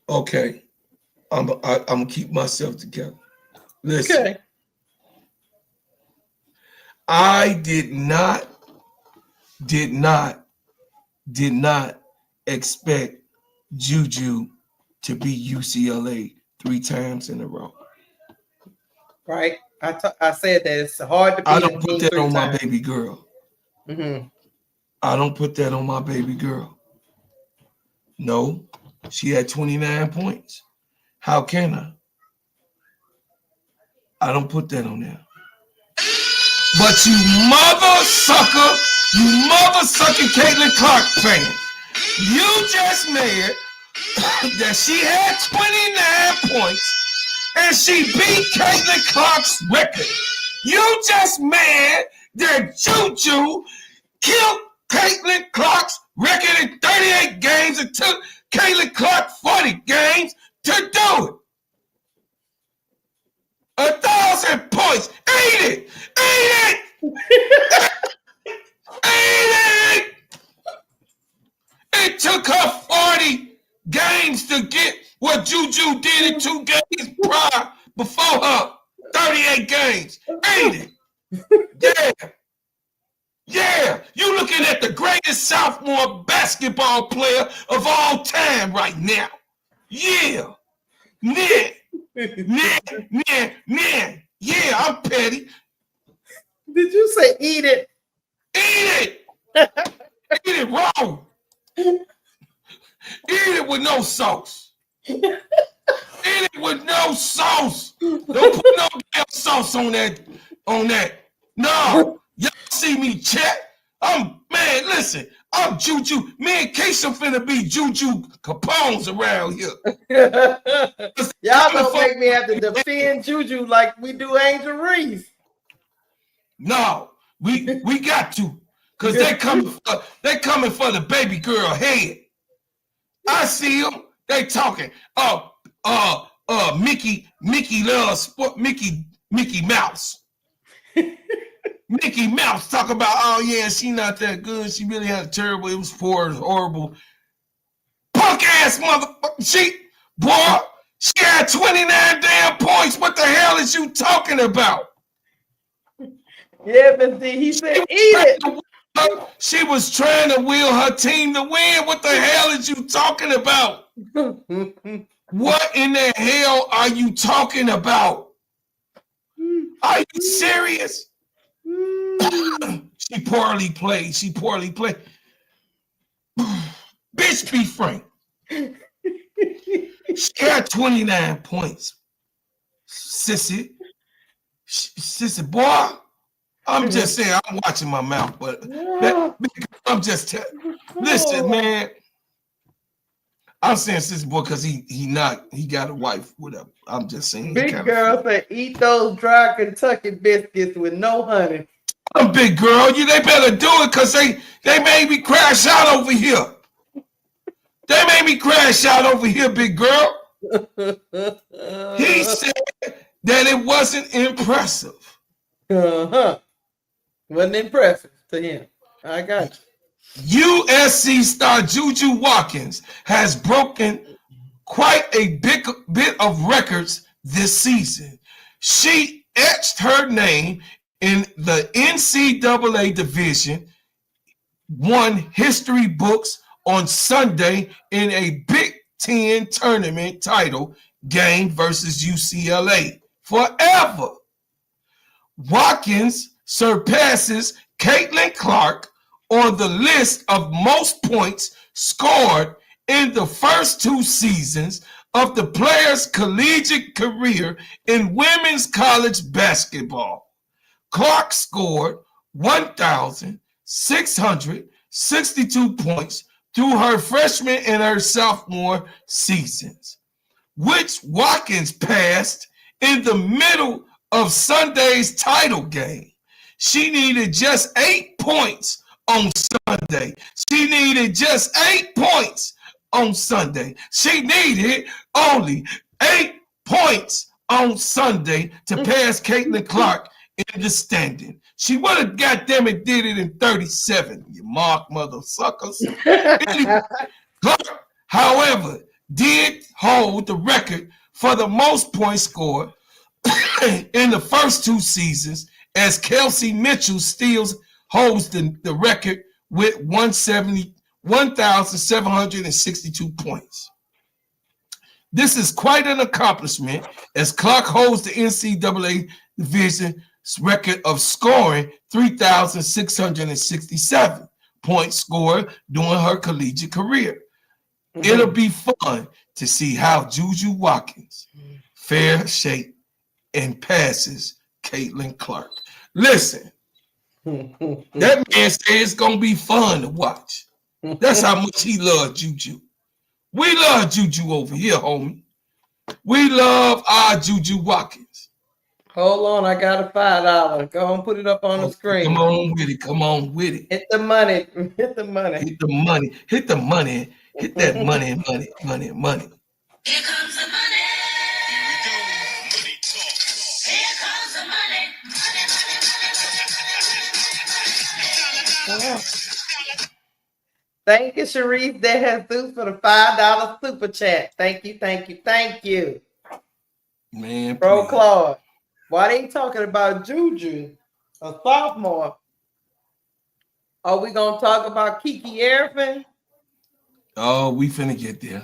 Okay. I'm gonna keep myself together. Listen. Okay. I did not expect Juju to be UCLA 3 times in a row. Right. I said that it's hard to be. I don't put that on my baby girl. I don't put that on my baby girl. No, she had 29 points. How can I? I don't put that on there. But you mother sucker Caitlin Clark fan, you just mad that she had 29 points and she beat Caitlin Clark's record. You just mad that Juju killed Caitlin Clark's record in 38 games and took Caitlin Clark 40 games to do it. 1,000 points. Eat it. It took her 40 games to get what Juju did in 2 games prior before her. 38 games. Ain't it? Yeah. You looking at the greatest sophomore basketball player of all time right now. Yeah. Yeah, I'm petty. Did you say eat it? Eat it. Eat it raw. Eat it with no sauce. Eat it with no sauce. Don't put no damn sauce on that. No. Y'all see me chat? Man, listen. I'm Juju. Me and Keisha finna be Juju Capones around here. Y'all don't make me have to defend Juju like we do Angel Reese. No, we got to. Because they coming for the baby girl head. I see them. They talking. Mickey loves sport. Mickey Mouse. Mickey Mouse talk about, oh yeah, she not that good. She really had a terrible. It was poor. It was horrible. Punk ass motherfucker. She had 29 damn points. What the hell is you talking about? Yeah, but see, he said, eat it. She was trying to will her team to win. What the hell is you talking about? What in the hell are you talking about? Are you serious? She poorly played. Bitch, be frank. She had 29 points. Sissy, boy. I'm just saying, I'm watching my mouth, but I'm just telling. Listen, man. I'm saying sissy boy because he got a wife, whatever. I'm just saying. Big girl said, eat those dry Kentucky biscuits with no honey. Big girl, they better do it because they made me crash out over here. They made me crash out over here, big girl. He said that it wasn't impressive. Wasn't impressive to him. I got you. USC star Juju Watkins has broken quite a bit of records this season. She etched her name in the NCAA Division I history books on Sunday in a Big Ten tournament title game versus UCLA. Forever. Watkins surpasses Caitlin Clark on the list of most points scored in the first 2 seasons of the player's collegiate career in women's college basketball. Clark scored 1,662 points through her freshman and her sophomore seasons, which Watkins passed in the middle of Sunday's title game. She needed just 8 points on Sunday. She needed just 8 points on Sunday. She needed only 8 points on Sunday to pass Caitlin Clark in the standing. She would have, goddamn it, did it in 37, you mark mother suckers. Anyway, Clark, however, did hold the record for the most points scored in the first 2 seasons, as Kelsey Mitchell still holds the record with 1,762 points. This is quite an accomplishment, as Clark holds the NCAA Division record of scoring 3,667 points scored during her collegiate career. It'll be fun to see how Juju Watkins fair shake and passes Caitlin Clark. Listen, that man said it's gonna be fun to watch. That's how much he loves Juju. We love Juju over here, homie. We love our Juju Watkins. Hold on, I got a $5. Go on, put it up on the screen. Come on with it. Hit the money. Hit that money. Here comes the money. Here comes the money. Here comes the money. Thank you, Sharice De Jesus, for the $5 super chat. Thank you. Man, Bro, Claude, why they talking about Juju, a sophomore? Are we gonna talk about Kiki Rice? Oh, we finna get there.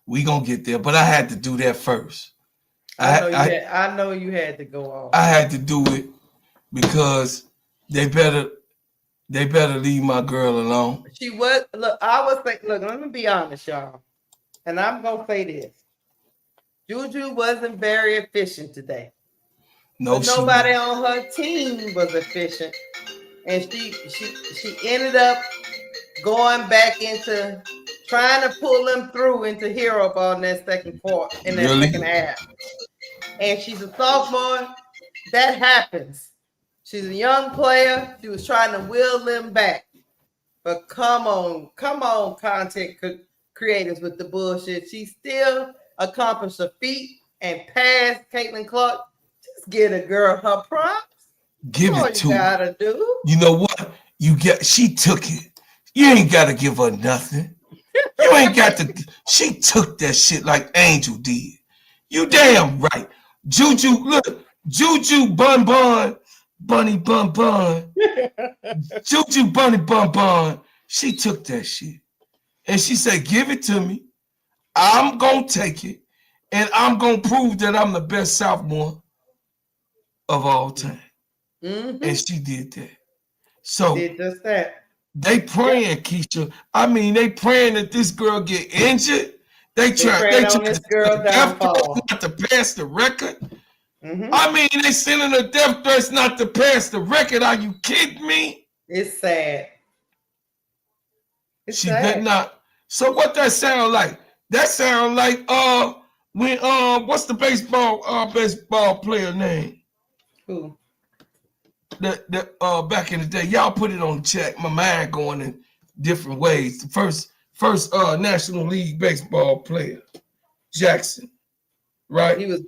We gonna get there, but I had to do that first. I know you had to go on. I had to do it because they better They better leave my girl alone. She was look. I was think. Look, let me be honest, y'all, and I'm gonna say this: Juju wasn't very efficient today. No, But she nobody wasn't. on her team was efficient, and she ended up going back into trying to pull them through into hero ball in that Really? second half. And she's a sophomore. That happens. She's a young player. She was trying to will them back. But come on, content creators with the bullshit. She still accomplished a feat and passed Caitlin Clark. Just get a girl her props. Give That's all it you to her. gotta do. You know what? She took it. You ain't gotta give her nothing. You ain't got to. She took that shit like Angel did. You damn right. Juju, look. Juju Bun Bun. Bunny Bun Bun. Juju Bunny Bun Bun. She took that shit. And she said, give it to me. I'm going to take it. And I'm going to prove that I'm the best sophomore of all time. Mm-hmm. And she did that. So did just that. they praying, Keisha. I mean, they praying that this girl get injured. They try on this girl downfall. not to pass the record. Mm-hmm. I mean, they sending her death threats not to pass the record. Are you kidding me? It's sad. She better not. So what that sound like? That sound like when what's the baseball player name? Who? The back in the day. Y'all put it on the chat. My mind going in different ways. The first National League baseball player, Jackson, right? He was.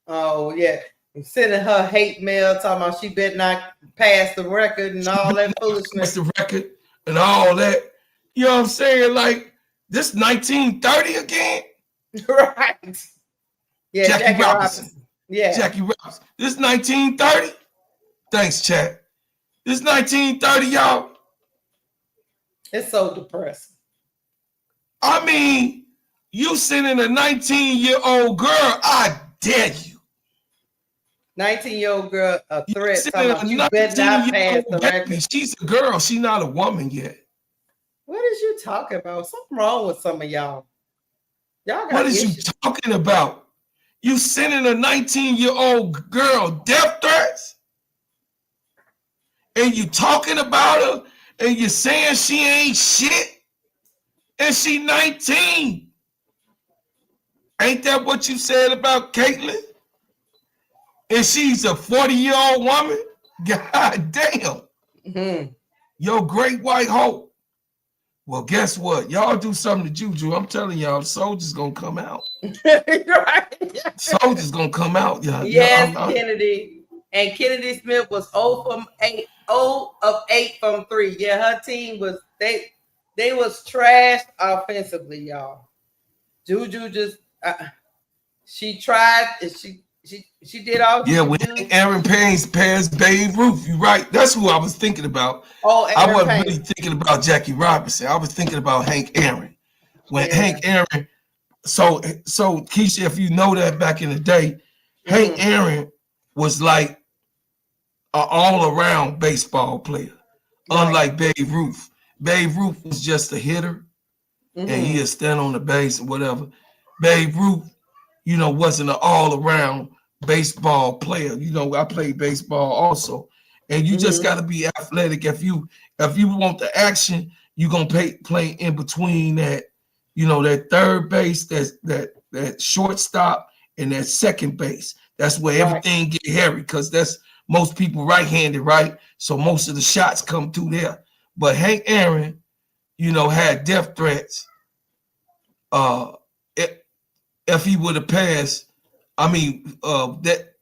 Oh yeah, sending her hate mail talking about she better not pass the record and all that foolishness. Pass the record and all that. You know what I'm saying? Like this 1930 again. Right. Yeah, Jackie Robinson. Yeah. Jackie Robinson. This 1930. Thanks, chat. This 1930, y'all. It's so depressing. I mean, you sending a 19-year-old girl, I dare you. 19-year-old girl, a threat talking about you better not pass the record. She's a girl. She's not a woman yet. What is you talking about? Something wrong with some of y'all. Y'all got what is issues. You talking about? You sending a 19-year-old girl death threats? And you talking about her and you saying she ain't shit? And she 19. Ain't that what you said about Caitlin? And she's a 40-year-old woman? God damn. Mm-hmm. Yo, great white hope. Well, guess what? Y'all do something to Juju. I'm telling y'all, the soldier's gonna come out. Right. Soldier's gonna come out, y'all. Yes, Kennedy. And Kennedy Smith was 0 of 8 from 3. Yeah, her team was they was trashed offensively, y'all. Juju just she tried and she did all. Yeah, when Aaron passed Babe Ruth, you're right. That's who I was thinking about. Oh, I wasn't really thinking about Jackie Robinson. I was thinking about Hank Aaron. When Hank Aaron, so Keisha, if you know that back in the day, Hank Aaron was like an all-around baseball player, unlike Babe Ruth. Babe Ruth was just a hitter, and he'd stand on the base or whatever. Babe Ruth, you know, wasn't an all-around baseball player. You know, I played baseball also, and you just got to be athletic. If you want the action, you're gonna play in between that, you know, that third base, that shortstop, and that second base. That's where everything get hairy, because that's most people right-handed, right? So most of the shots come through there. But Hank Aaron, you know, had death threats. If he would have passed, I mean, that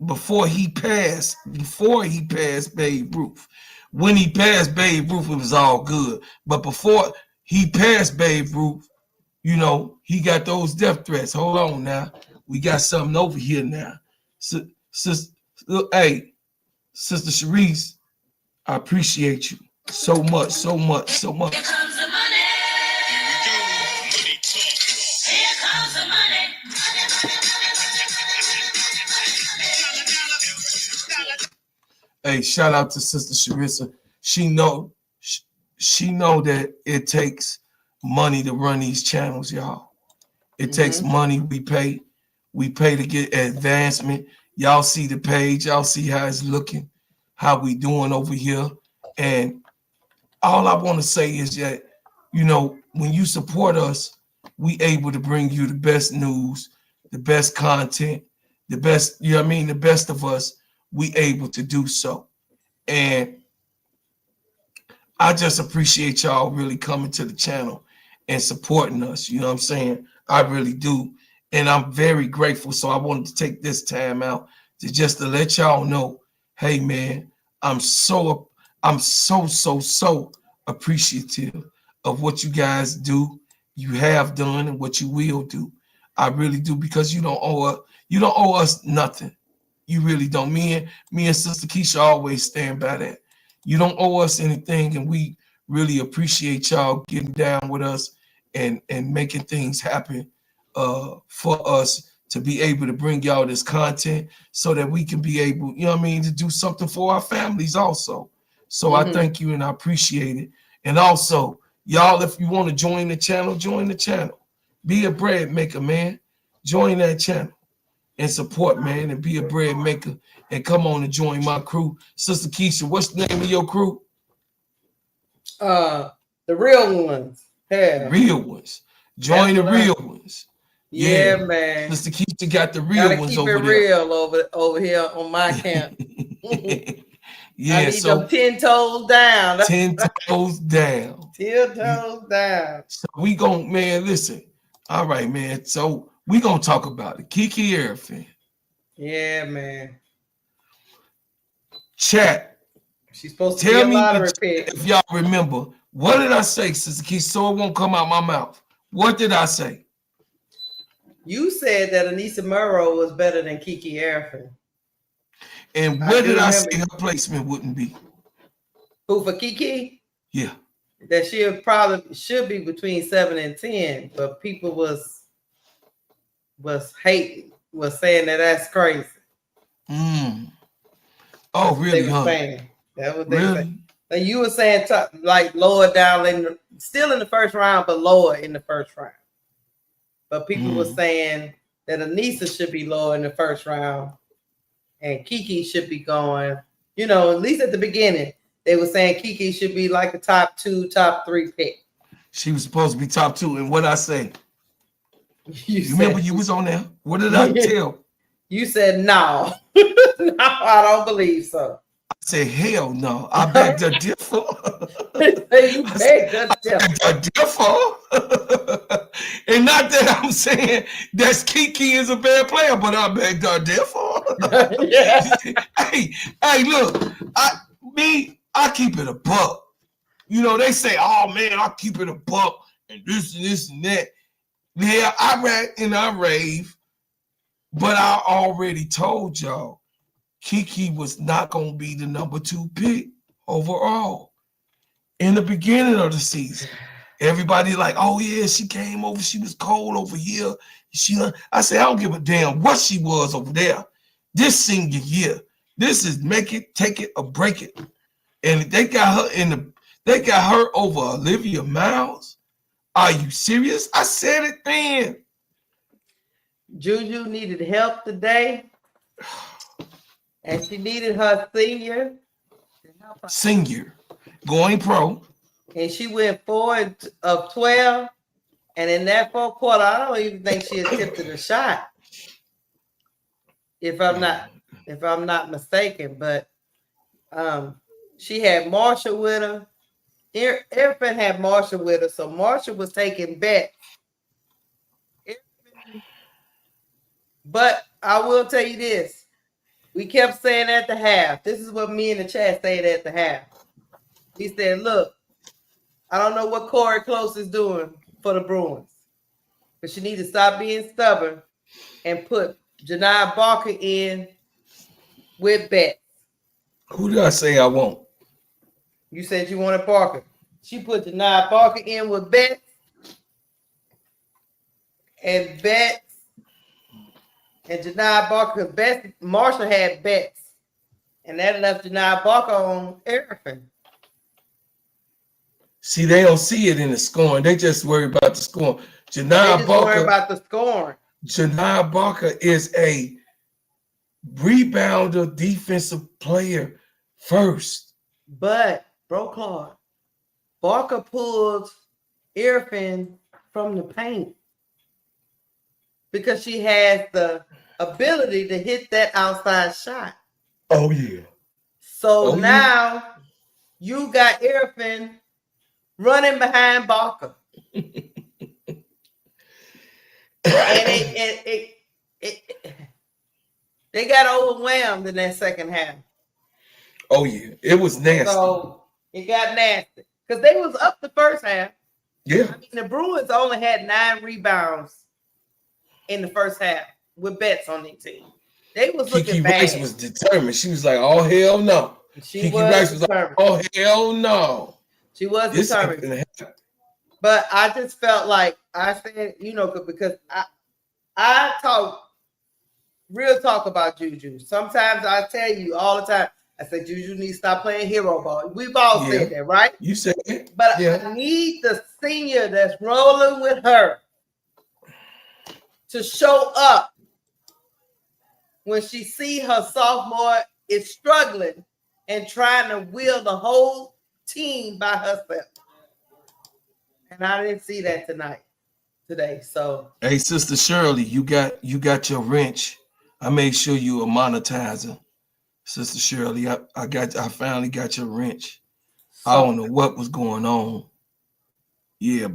before he passed Babe Ruth. When he passed Babe Ruth, it was all good. But before he passed Babe Ruth, you know, he got those death threats. Hold on now. We got something over here now. Hey, Sister Sharice, I appreciate you so much, so much, so much. Here comes the money. Here comes the money. Hey, shout out to Sister Sharissa. she know that it takes money to run these channels, y'all. It takes money. We pay to get advancement. Y'all see the page. Y'all see how it's looking, how we doing over here. And all I want to say is that, when you support us, we able to bring you the best news, the best content, the best, the best of us, we able to do so. And I just appreciate y'all really coming to the channel and supporting us. You know what I'm saying? I really do. And I'm very grateful. So I wanted to take this time out to let y'all know, hey man, I'm so appreciative of what you guys do, you have done, and what you will do. I really do, because you don't owe us nothing. You really don't. Me and Sister Keisha always stand by that. You don't owe us anything, and we really appreciate y'all getting down with us and making things happen for us to be able to bring y'all this content so that we can be able, to do something for our families also. So I thank you and I appreciate it. And also, y'all, if you want to join the channel, join the channel. Be a bread maker, man. Join that channel and support, man, and be a bread maker and come on and join my crew. Sister Keisha, what's the name of your crew? The real ones. Yeah. Real ones. Join the real ones. Yeah, man. Sister Keisha got the real ones over there. Keep it real over here on my camp. Yeah, I need them 10 toes down. 10 toes down. 10 toes down. So we gon', man, listen. All right, man. So we gonna talk about it. Kiki Rice. Yeah, man. Chat. She's supposed to tell be a me lottery pick. If y'all remember, what did I say, Sister Keisha, so it won't come out my mouth? What did I say? You said that Anissa Murrow was better than Kiki Rice. And what did I say her placement wouldn't be? Who, for Kiki? Yeah. That she probably should be between 7 and 10, but people was hating, was saying that's crazy. Oh, really? They were saying. That was they really? saying. And you were saying like lower down still in the first round, but lower in the first round. But people were saying that Anissa should be lower in the first round, and Kiki should be going. At least at the beginning, they were saying Kiki should be like a top 2, top 3 pick. She was supposed to be top 2, and what I say? You remember you was on there? What did I tell? You said no. No, I don't believe so. I said, hell no. I beg the differ. You beg the differ. And not that I'm saying that Kiki is a bad player, but I beg the differ. hey, look, I keep it a buck. They say, oh man, I keep it a buck and this and that. Yeah, I rant and I rave, but I already told y'all Kiki was not going to be the number 2 pick overall. In the beginning of the season, everybody like, oh yeah, she came over, she was cold over here. I said, I don't give a damn what she was over there. This senior year, this is make it, take it, or break it. And they got her over Olivia Miles. Are you serious? I said it then. Juju needed help today. And she needed her senior going pro. And she went 4 of 12. And in that fourth quarter, I don't even think she attempted a shot. If I'm not mistaken. But she had Marsha with her. Irfan had Marsha with her. So Marsha was taking bets. But I will tell you this. We kept saying at the half. This is what me in the chat said at the half. He said, look, I don't know what Corey Close is doing for the Bruins. But she needs to stop being stubborn and put Janai Barker in with Betts. Who did I say I want? You said you wanted Barker. She put Janai Barker in with Betts. And Betts. And Janai Barker, Marshall had Betts. And that left Janai Barker on Irfan. See, they don't see it in the scoring. They just worry about the scoring. They just worry about the scoring. Janai Barker is a rebounder, defensive player first. But, bro, Clark, Barker pulls Irfin from the paint because she has the ability to hit that outside shot. Oh, yeah. So now you got Irfin running behind Barker. And they got overwhelmed in that second half. Oh, yeah. It was nasty. So it got nasty. Because they was up the first half. Yeah. I mean, the Bruins only had 9 rebounds in the first half with Betts on their team. They was looking Kiki bad. Rice was determined. She was like, oh, hell no. Kiki Rice was like, oh, hell no. She was determined. But I just felt like, I said, because I talk real talk about Juju. Sometimes I tell you all the time, I said, Juju needs to stop playing hero ball. We've all said that, right? You said it. But I need the senior that's rolling with her to show up when she see her sophomore is struggling and trying to wheel the whole team by herself. And I didn't see that today. So hey, Sister Shirley, you got your wrench. I made sure you a monetizer. Sister Shirley, I finally got your wrench. I don't know what was going on. Yeah,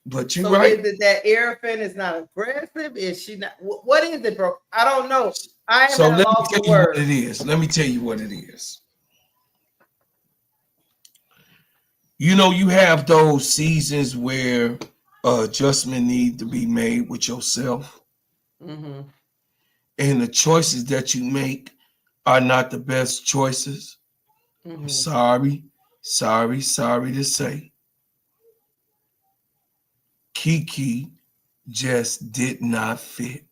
but you're right. Is it that Irfin is not aggressive? Is she not? What is it, bro? I don't know. I So let me lost tell the you word. what it is. Let me tell you what it is. You have those seasons where adjustment need to be made with yourself. Mm-hmm. And the choices that you make are not the best choices. Mm-hmm. Sorry to say. Kiki just did not fit.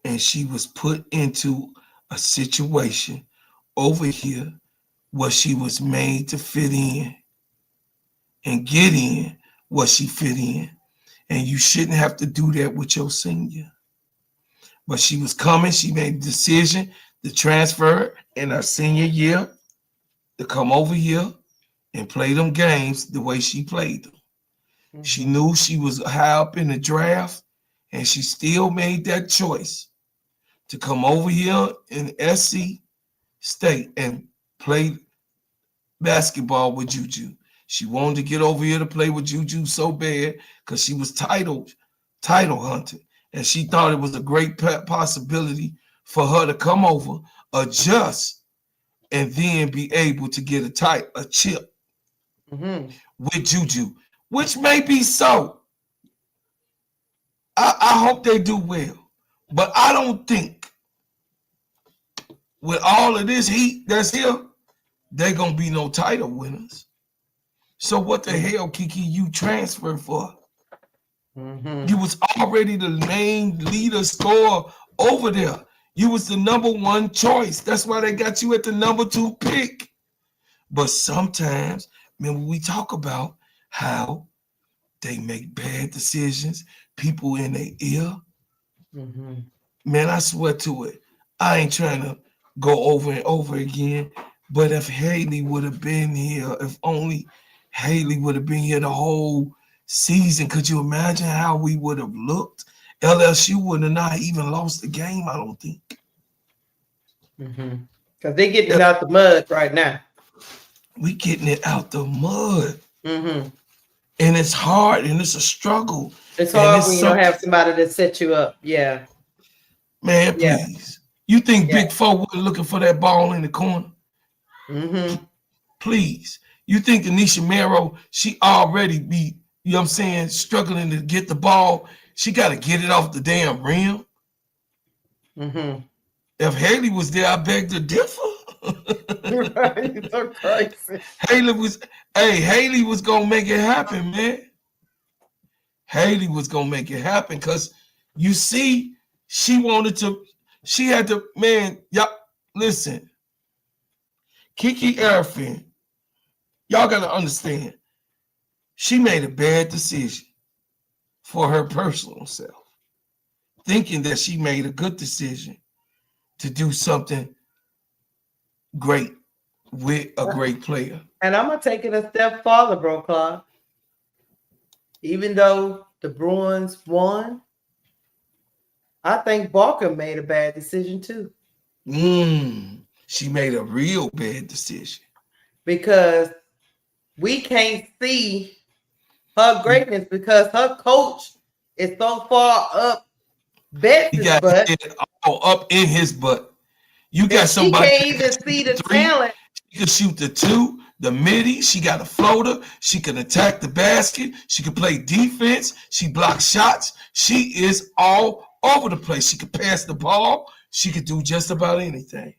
And she was put into a situation over here where she was made to fit in and get in what she fit in. And you shouldn't have to do that with your senior. But she was coming. She made a decision to transfer in her senior year to come over here and play them games the way she played them. Mm-hmm. She knew she was high up in the draft, and she still made that choice to come over here in SC State and play basketball with Juju. She wanted to get over here to play with Juju so bad because she was title hunted. And she thought it was a great possibility for her to come over, adjust, and then be able to get a chip with Juju, which may be so. I hope they do well. But I don't think with all of this heat that's here, they're going to be no title winners. So what the hell, Kiki, you transferred for? Mm-hmm. You was already the main leader scorer over there. You was the number 1 choice. That's why they got you at the number 2 pick. But sometimes, remember, we talk about how they make bad decisions, people in their ear. Mm-hmm. Man, I swear to it. I ain't trying to go over and over again. But if Haley would have been here, if only Haley would have been here the whole season, could you imagine how we would have looked? LSU would have not even lost the game, I don't think. Because they're getting it out the mud right now. We getting it out the mud. Mm-hmm. And it's hard, and it's a struggle. It's hard when you don't have somebody to set you up. Yeah. Man, please. You think Big Four wasn't looking for that ball in the corner? Mm-hmm. Please. You think Anisha Merrow, she already be, you know what I'm saying, struggling to get the ball. She got to get it off the damn rim. Mm-hmm. If Haley was there, I beg to differ. Right, so crazy. Haley was going to make it happen, man. Haley was going to make it happen because you see, she had to, man, y'all, listen. Kiki Irfin, y'all got to understand, She made a bad decision for her personal self, thinking that she made a good decision to do something great with a great player. And I'm going to take it a step farther, bro, Clark. Even though the Bruins won, I think Barker made a bad decision too. She made a real bad decision. Because we can't see her greatness because her coach is so far up Betsy's He got butt. it all up in his butt. You got She somebody can't even see the talent. She can shoot the 2, the midi. She got a floater. She can attack the basket. She can play defense. She blocks shots. She is all over the place. She can pass the ball. She could do just about anything.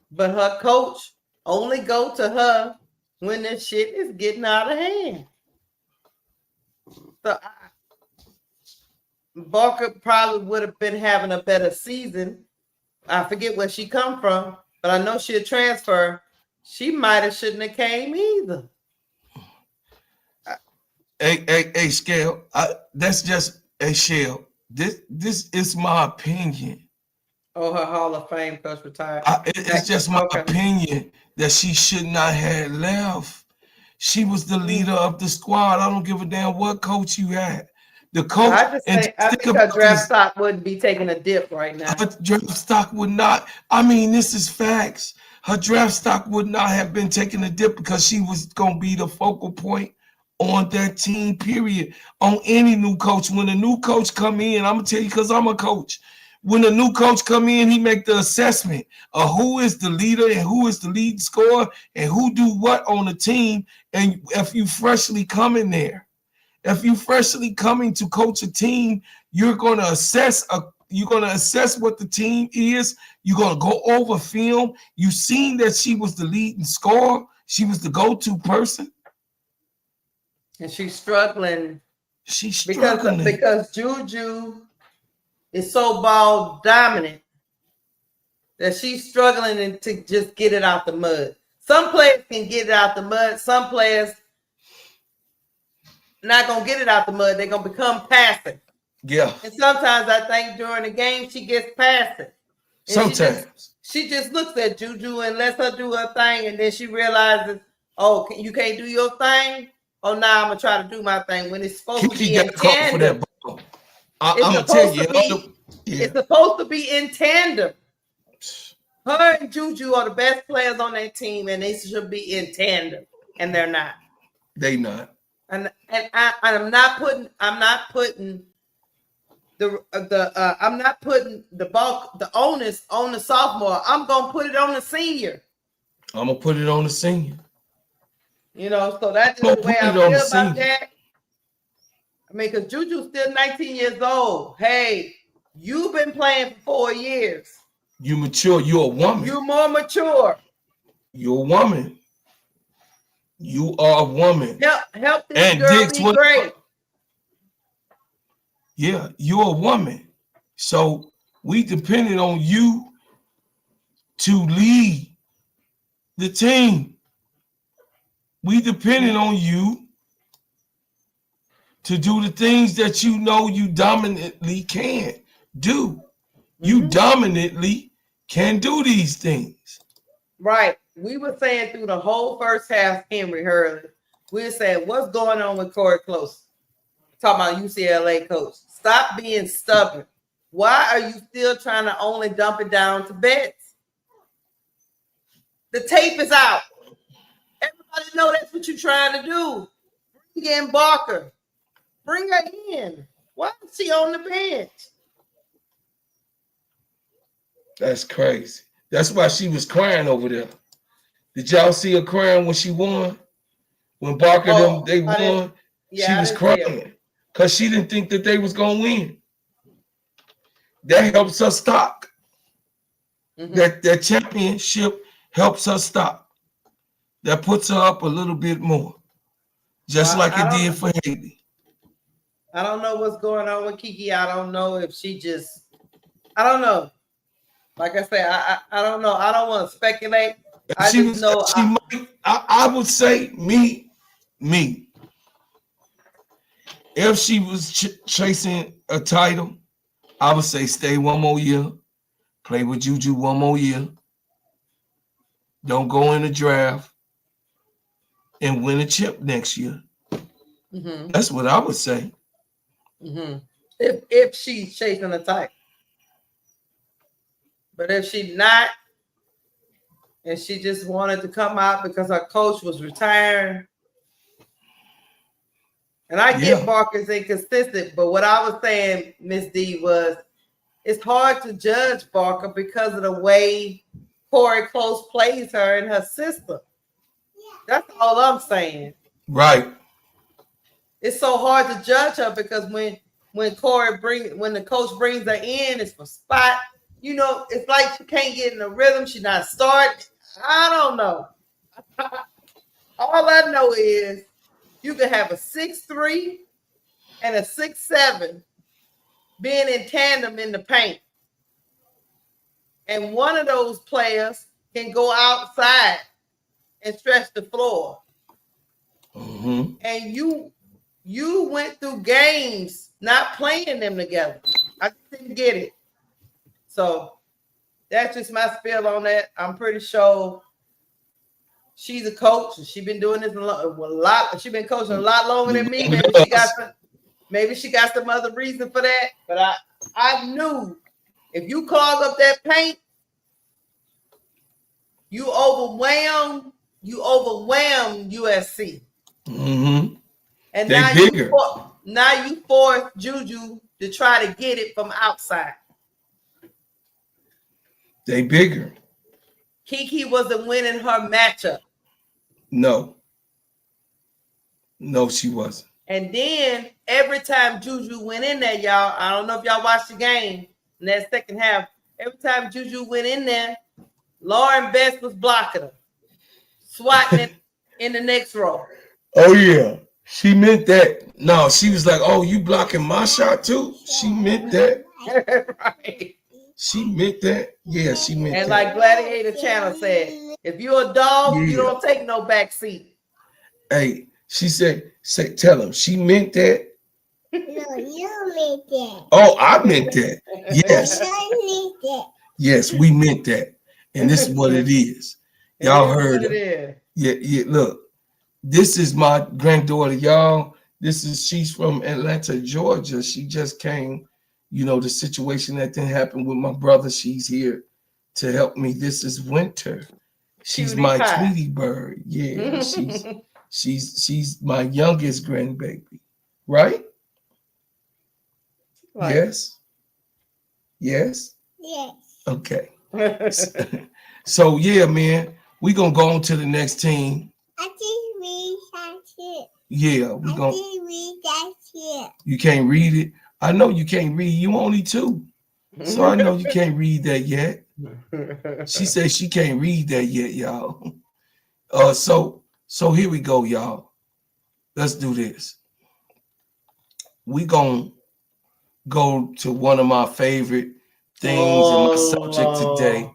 But her coach only go to her when the shit is getting out of hand. So Barker probably would have been having a better season. I forget where she come from, but I know she'll transfer. She might have shouldn't have came either. Hey, Scale. That's just a shell. This is my opinion. Oh, her Hall of Fame coach retired. It's just my opinion that she should not have left. She was the leader of the squad. I don't give a damn what coach you had. The coach. I think her draft stock wouldn't be taking a dip right now. Her draft stock would not. I mean, this is facts. Her draft stock would not have been taking a dip because she was going to be the focal point on that team, period. On any new coach. When a new coach come in, I'm going to tell you because I'm a coach. When a new coach come in, he make the assessment of who is the leader and who is the lead scorer and who do what on the team. And if you freshly come in there, if you freshly coming to coach a team, you're going to assess what the team is. You're going to go over film. You seen that she was the leading scorer. She was the go-to person. And she's struggling. She's struggling. Because Juju is so ball dominant that she's struggling to just get it out the mud. Some players can get it out the mud. Some players not going to get it out the mud. They're going to become passive. Yeah. And sometimes I think during the game, she gets passive. And sometimes. She just looks at Juju and lets her do her thing. And then she realizes, oh, you can't do your thing? Oh, now I'm going to try to do my thing. When it's supposed to be in tandem. I'm going to tell you. It's supposed to be in tandem. Her and Juju are the best players on that team, and they should be in tandem. And they're not. They not. And I'm not putting the onus on the sophomore. I'm gonna put it on the senior. I'm gonna put it on the senior. You know, so that's just the way I feel about that. I mean, because Juju's still 19 years old. Hey, you've been playing for 4 years. You mature. You're a woman. You're more mature. You're a woman. You are a woman. Help this girl be great. Yeah, you're a woman. So we depended on you to lead the team. We depended on you to do the things that you know you dominantly can do. You dominantly can do these things. Right. We were saying through the whole first half, Henry Hurley, we were saying, what's going on with Corey Close? Talking about UCLA coach. Stop being stubborn. Why are you still trying to only dump it down to Betts? The tape is out. Everybody know that's what you're trying to do. Bring in Barker. Bring her in. Why is she on the bench? That's crazy. That's why she was crying over there. Did y'all see her crying when she won? When Barker they won? She was crying because she didn't think that they was going to win. That helps her stock. That championship helps her stock. That puts her up a little bit more. Just like it did for Haley. I don't know what's going on with Kiki. I don't know if she just, I don't know. Like I said, I don't know. I don't want to speculate. I would say me. If she was chasing a title, I would say stay one more year, play with Juju one more year. Don't go in the draft and win a chip next year. Mm-hmm. That's what I would say. Mm-hmm. If she's chasing a title, but if she's not, and she just wanted to come out because her coach was retiring. And I get Barker's inconsistent, but what I was saying, Miss D, was it's hard to judge Barker because of the way Corey Close plays her in her system. That's all I'm saying. Right. It's so hard to judge her because when the coach brings her in, it's for spot. You know, it's like she can't get in the rhythm. She's not starting. I don't know. All I know is you can have a 6'3" and a 6'7" being in tandem in the paint. And one of those players can go outside and stretch the floor. Mm-hmm. And you went through games not playing them together. I just didn't get it. So that's just my spiel on that. I'm pretty sure she's a coach, and she's been doing this a lot. She's been coaching a lot longer than me. Maybe she got some other reason for that. But I knew if you clog up that paint, you overwhelm USC. Mm-hmm. And bigger. Now you force Juju to try to get it from outside. They bigger. Kiki wasn't winning her matchup. No, she wasn't. And then every time Juju went in there, y'all, I don't know if y'all watched the game in that second half. Every time Juju went in there, Lauren Best was blocking her, swatting it in the next row. Oh, yeah. She meant that. No, she was like, oh, you blocking my shot too? She meant that. Right. She meant that. Yeah, she meant that. And like Gladiator Channel said, if you're a dog, you don't take no back seat. Hey, she said, tell him. She meant that. No, you meant that. Oh, I meant that. Yes. Yes, we meant that. And this is what it is. Y'all heard it. Yeah, look. This is my granddaughter, y'all. She's from Atlanta, Georgia. She just came, the situation that didn't happen with my brother. She's here to help me. This is Winter. She's my Tweety bird. Yeah, she's my youngest grandbaby, right? Yes. Yes. Yes. Okay. So yeah, man, we gonna go on to the next team. I can read that shit. Yeah, I can read that shit. You can't read it. I know you can't read. You only 2, so I know you can't read that yet. She says she can't read that yet, y'all. So here we go, y'all. Let's do this. We gonna go to one of my favorite things in my subject today.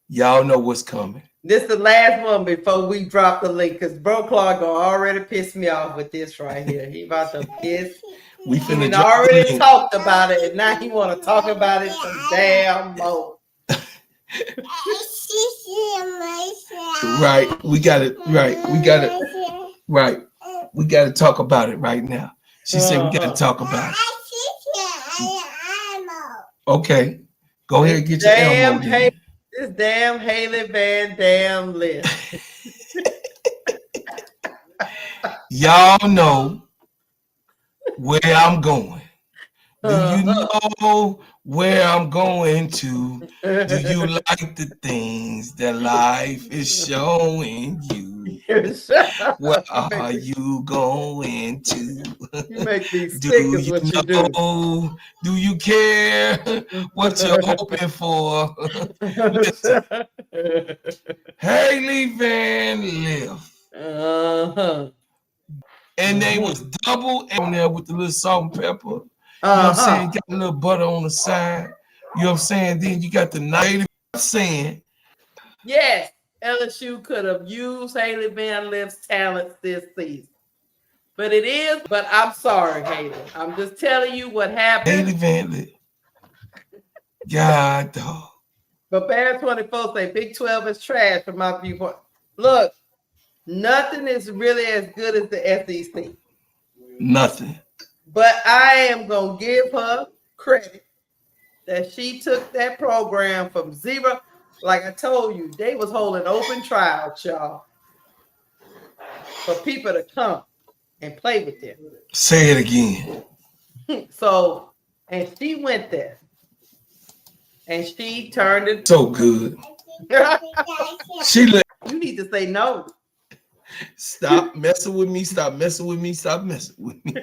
Y'all know what's coming. This is the last one before we drop the link, because Bro Clark gonna already piss me off with this right here. He about to piss. We finna already talked about it, and now he want to talk about it some damn more. Right, we got it. Right, we got it. Right, we got to talk about it right now. She said we got to talk about it. Okay, go ahead and get your Elmo. This damn Haley Van Lith. Y'all know where I'm going. Do you know where I'm going to? Do you like the things that life is showing you? Where are you going to? You make me sick. Do you know? Do you care what you're hoping for? Listen. Haley Van Lith. And they was double on there with the little salt and pepper. You know what I'm saying? Got a little butter on the side. You know what I'm saying? Then you got the native saying. Yes, LSU could have used Haley Van Lith's talents this season. But it is. But I'm sorry, Haley. I'm just telling you what happened. Haley Van Lith. God, dog. But Bear 24 say Big 12 is trash from my viewpoint. Look, nothing is really as good as the SEC. Nothing. But I am going to give her credit that she took that program from zero. Like I told you, they was holding open trials, y'all, for people to come and play with them. Say it again. So, and she went there. And she turned it so good. She let you need to say no. Stop messing with me. Stop messing with me. Stop messing with me.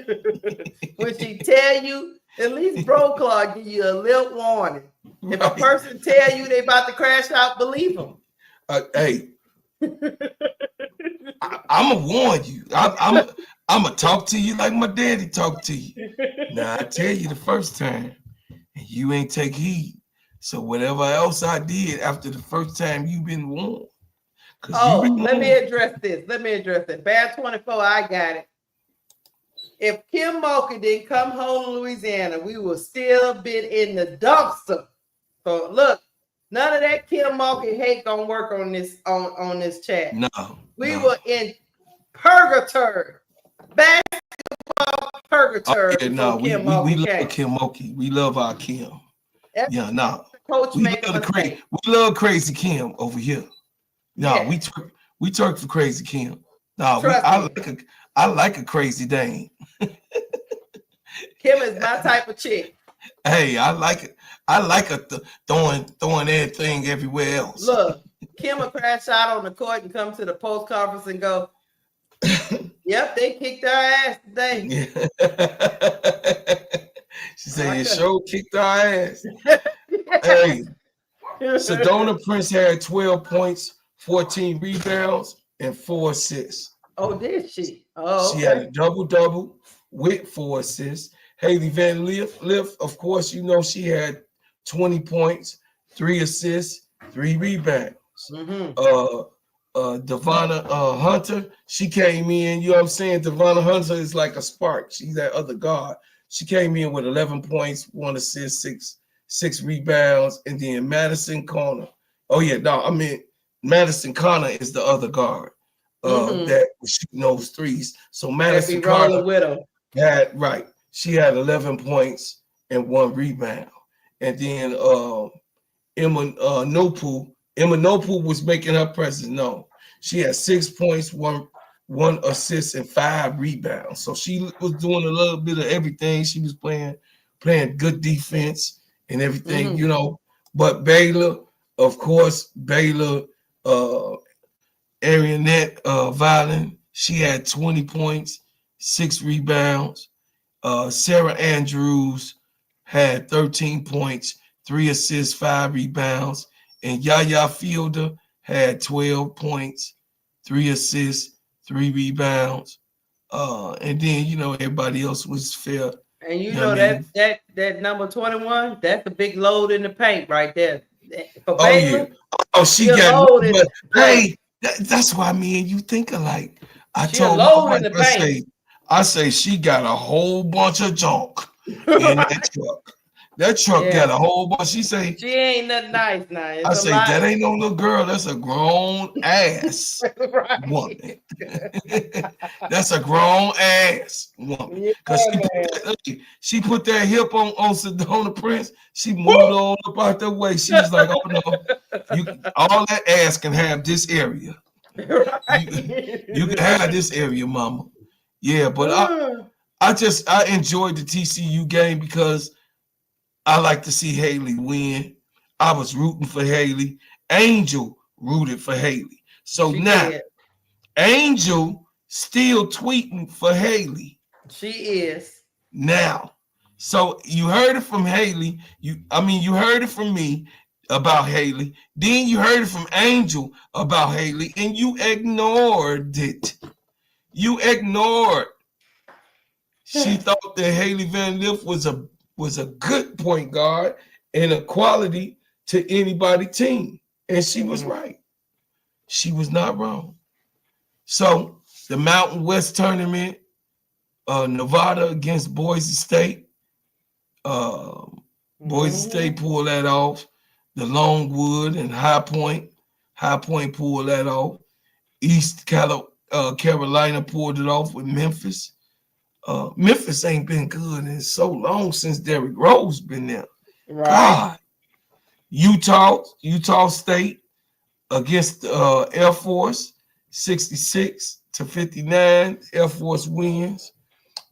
When she tell you, at least Bro Claw give you a little warning. Right. If a person tell you they about to crash out, believe them. Hey, I'm gonna warn you. I'm gonna talk to you like my daddy talked to you. Now I tell you the first time, and you ain't take heed. So whatever else I did after the first time, you've been warned. Oh, let me address this. Bad 24, I got it. If Kim Mulkey didn't come home to Louisiana, we would still been in the dumpster. So look, none of that Kim Mulkey hate gonna work on this on this chat. No, we were in purgatory, basketball purgatory. Okay, no, we love Kim Mulkey. We love our Kim. Yeah, no. Coach we love crazy Kim over here. No, yeah. we twerk for crazy Kim. No, I like a crazy Dane. Kim is my type of chick. Hey, I like it. I like her throwing everything everywhere else. Look, Kim will crash out on the court and come to the post conference and go, "Yep, they kicked our ass today." She said, "Your show kicked our ass." Hey, Sedona Prince had 12 points, 14 rebounds, and 4 assists. Oh, did she? Oh, okay. She had a double-double with 4 assists. Haley Van Lith, of course, you know she had 20 points, 3 assists, 3 rebounds. Mm-hmm. Devonna Hunter, she came in, you know what I'm saying? Devonna Hunter is like a spark. She's that other guard. She came in with 11 points, 1 assist, 6 rebounds, and then Madison Connor. Oh, yeah, no, I mean, Madison Connor is the other guard that was shooting those threes. So Madison Connor she had 11 points and 1 rebound. And then Emma Nopu was making her presence known. She had 6 points, one assist, and 5 rebounds. So she was doing a little bit of everything. She was playing good defense and everything, you know. But Baylor, of course, Arianette Violin, she had 20 points, 6 rebounds. Sarah Andrews had 13 points, 3 assists, 5 rebounds. And Yaya Fielder had 12 points, 3 assists, 3 rebounds. And then, you know, everybody else was fair. And you know that number 21, that's a big load in the paint right there. For Baylor, yeah. She got loaded. Hey, that's why me and you think alike. I told my wife, I say she got a whole bunch of junk in that truck. That truck got a whole bunch. She say she ain't nothing nice now. I say that ain't no little girl. That's a grown ass woman. That's a grown ass woman. Because she put that hip on Sedona Prince. She moved on up out that way. She was like, "Oh no, all that ass can have this area. You can have this area, mama." Yeah, but I enjoyed the TCU game because I like to see Haley win. I was rooting for Haley. Angel rooted for Haley. So now, Angel still tweeting for Haley. She is. Now, so you heard it from Haley. You heard it from me about Haley. Then you heard it from Angel about Haley, and you ignored it. You ignored. She thought that Haley Van Lith was a good point guard and a quality to anybody team. And she was right. She was not wrong. So the Mountain West tournament, Nevada against Boise State. Boise State pulled that off. The Longwood and High Point pulled that off. East Carolina pulled it off with Memphis. Memphis ain't been good in so long since Derrick Rose been there. Right. God. Utah State against Air Force, 66-59. Air Force wins.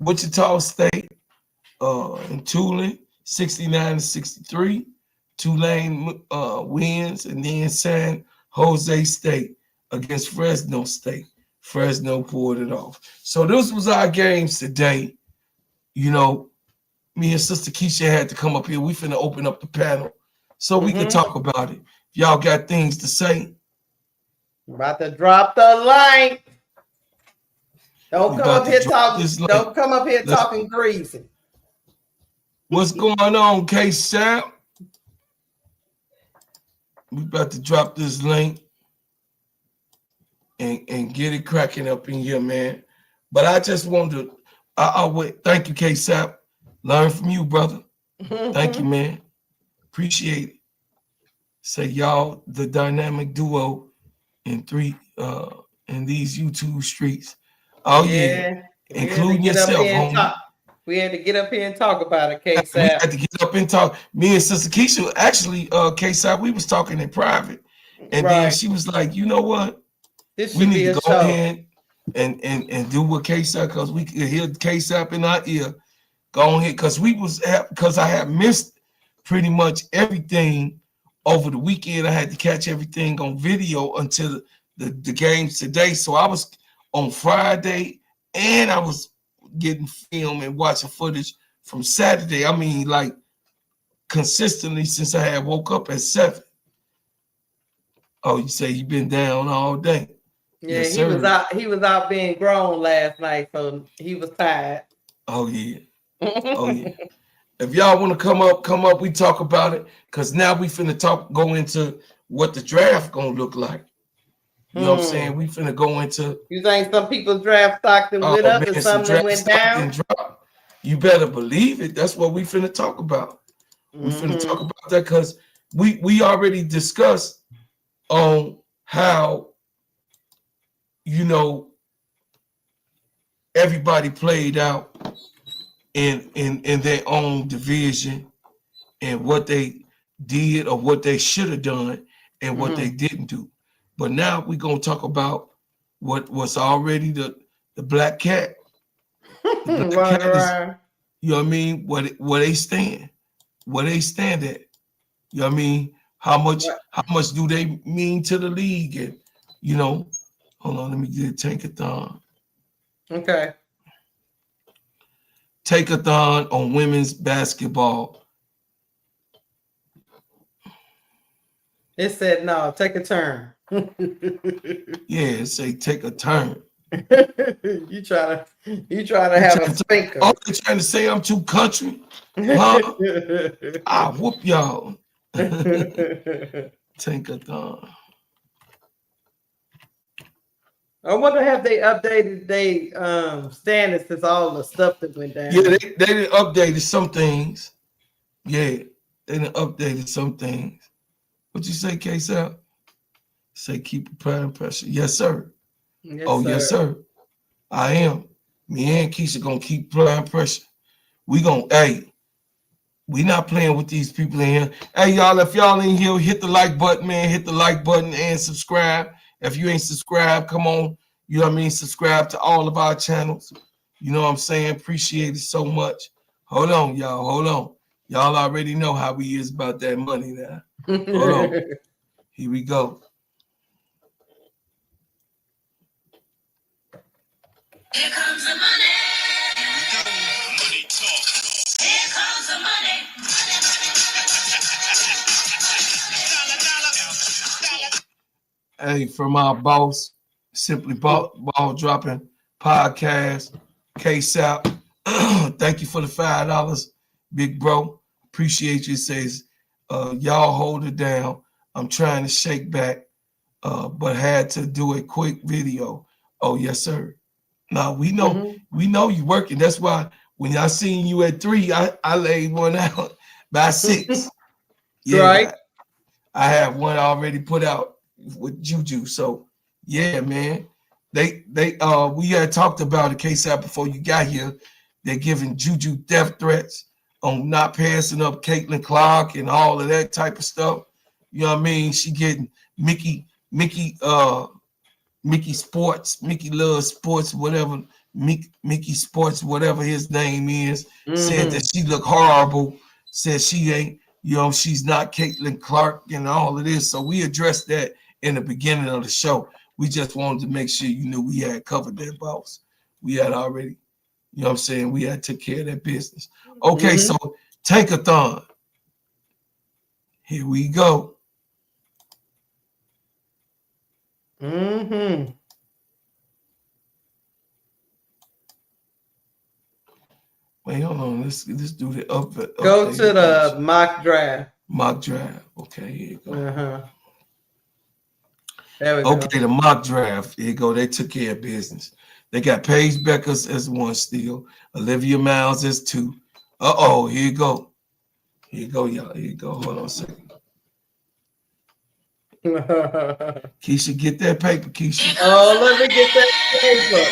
Wichita State and Tulane, 69-63. Tulane wins, and then San Jose State against Fresno State. Fresno pulled it off. So this was our games today. You know, me and Sister Keisha had to come up here. We finna open up the panel so we can talk about it. If y'all got things to say. About to drop the line. Don't come up here talking. Don't come up here talking greasy. What's going on, K-Sap? We about to drop this link and get it cracking up in here, man. But I just wanted to, wait. Thank you, K-Sap. Learn from you, brother. Thank you, man. Appreciate it. Say y'all, the dynamic duo in these YouTube streets. Oh yeah. Including yourself, homie. We had to get up here and talk about it, K-Sap. We had to get up and talk. Me and Sister Keisha, actually, K-Sap, we was talking in private. And then she was like, you know what? We need to go ahead and do what K-Sap, because we could hear K-Sap in our ear. Go ahead, because I had missed pretty much everything over the weekend. I had to catch everything on video until the games today. So I was on Friday, and I was getting film and watching footage from Saturday. I mean, like, consistently since I had woke up at 7. Oh, you say you've been down all day? Yeah, yes, he was out being grown last night, so he was tired. Oh yeah. Oh yeah. If y'all want to come up, we talk about it, because now we finna go into what the draft gonna look like. You know what I'm saying? We finna go into. You think some people's draft stock that went up and some that went down? You better believe it. That's what we finna talk about. We finna talk about that, because we already discussed on how, you know, everybody played out in their own division and what they did or what they should have done and what they didn't do. But now we're gonna talk about what was already the black cat. The black cat is, you know what I mean? Where they stand at. You know what I mean? How much do they mean to the league? And you know, hold on, let me get Tankathon. Okay. Tankathon on women's basketball. It said no, take a turn. Yeah, say take a turn. you trying to have a spanker. Oh, you trying to say I'm too country? Huh? I whoop y'all. Tankathon. I wonder have they updated their standards since all the stuff that went down. Yeah, they didn't update some things. Yeah, they didn't update some things. What you say, K-Sap? Say keep applying pressure. Yes, sir. Yes, sir. I am. Me and Keisha gonna keep applying pressure. We not playing with these people in here. Hey, y'all, if y'all in here, hit the like button, man. Hit the like button and subscribe. If you ain't subscribed, come on. You know what I mean? Subscribe to all of our channels. You know what I'm saying? Appreciate it so much. Hold on, y'all. Hold on. Y'all already know how we is about that money now. Hold on. Here we go. Here comes the money. Money talk. Here comes the money. Hey, from our boss, Simply Ball Dropping Podcast, K-Sap. Thank you for the $5, big bro. Appreciate you. It says, y'all hold it down. I'm trying to shake back, but had to do a quick video. Oh, yes, sir. No, we know you working. That's why when I seen you at 3, I laid one out by 6. Yeah, Right. I have one already put out with Juju. So yeah, man. We had talked about it, KSAP, before you got here. They're giving Juju death threats on not passing up Caitlin Clark and all of that type of stuff. You know what I mean? She getting Mickey Sports, Mickey Loves Sports, whatever, Mickey Sports, whatever his name is, said that she looked horrible, said she ain't, she's not Caitlin Clark and all of this. So we addressed that in the beginning of the show. We just wanted to make sure you knew we had covered that, boss. We had already, you know what I'm saying? We had took care of that business. Okay, so Tankathon. Here we go. Wait, hold on. Let's do the up. Go to the mock draft. Mock draft. Okay, here you go. There we go. Okay, the mock draft. Here you go. They took care of business. They got Paige Beckers as 1 still. Olivia Miles as 2. Here you go. Here you go, y'all. Here you go. Hold on a second. Keisha, get that paper, Keisha. Oh, let me get that paper.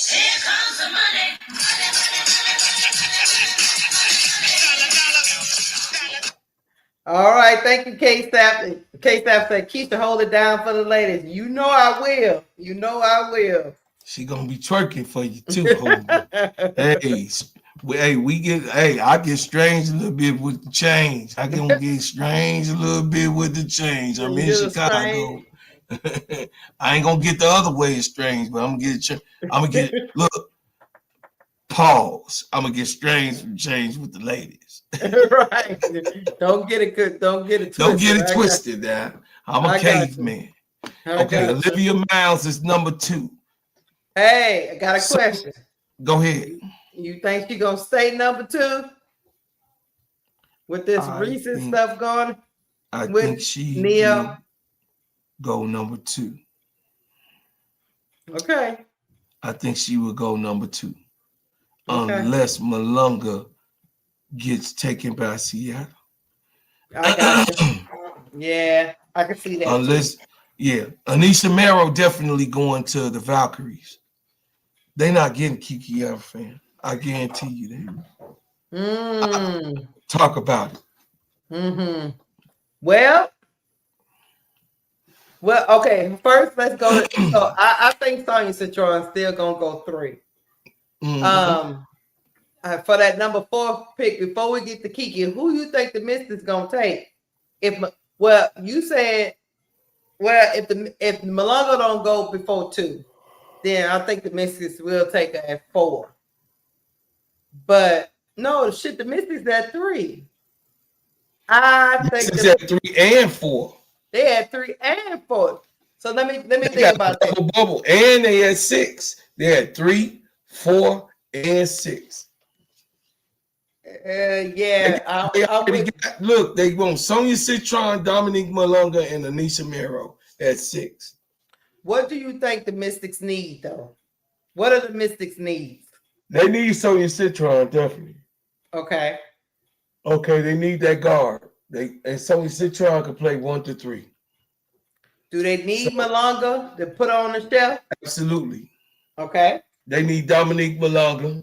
Here comes the money. All right, thank you, K-Staff. K-Staff said, Keisha, hold it down for the ladies. You know I will. You know I will. She gonna be twerking for you too, homie. I get strange a little bit with the change. I can get strange a little bit with the change. I'm in Chicago. I ain't gonna get the other way of strange, but I'm gonna get look. Pause. I'm gonna get strange and change with the ladies. Right. Don't get it good. Don't get it twisted. Don't get it twisted now. I'm a caveman. Okay, Olivia Miles is number 2. Hey, I got a question. Go ahead. You think she gonna stay number 2 with this recent stuff going? I think she will go number 2. Okay. I think she will go number 2. Okay. Unless Malunga gets taken by Seattle. I got you. Yeah, I can see that. Unless, Anisha Merrow definitely going to the Valkyries. They're not getting Kiki Rice. I guarantee you that. Talk about it. Well, okay. First, let's go. So I think Sonya Citron still gonna go 3. For that number 4 pick, before we get to Kiki, who you think the Mystics gonna take? You said, if Malonga don't go before 2, then I think the Mystics will take her at 4. But no, the Mystics at 3. I think it's at 3 and 4. They had 3 and 4. So let me think about that. Bubble, and they had 6. They had 3, 4, and 6. Look, they want Sonya Citron, Dominique Malunga, and Anisha Merrow at 6. What do you think the Mystics need, though? What are the Mystics needs? They need Sonya Citron, definitely. Okay. Okay, they need that guard. And Sonya Citron can play 1 to 3. Do they need Malunga to put on the shelf? Absolutely. Okay. They need Dominique Malunga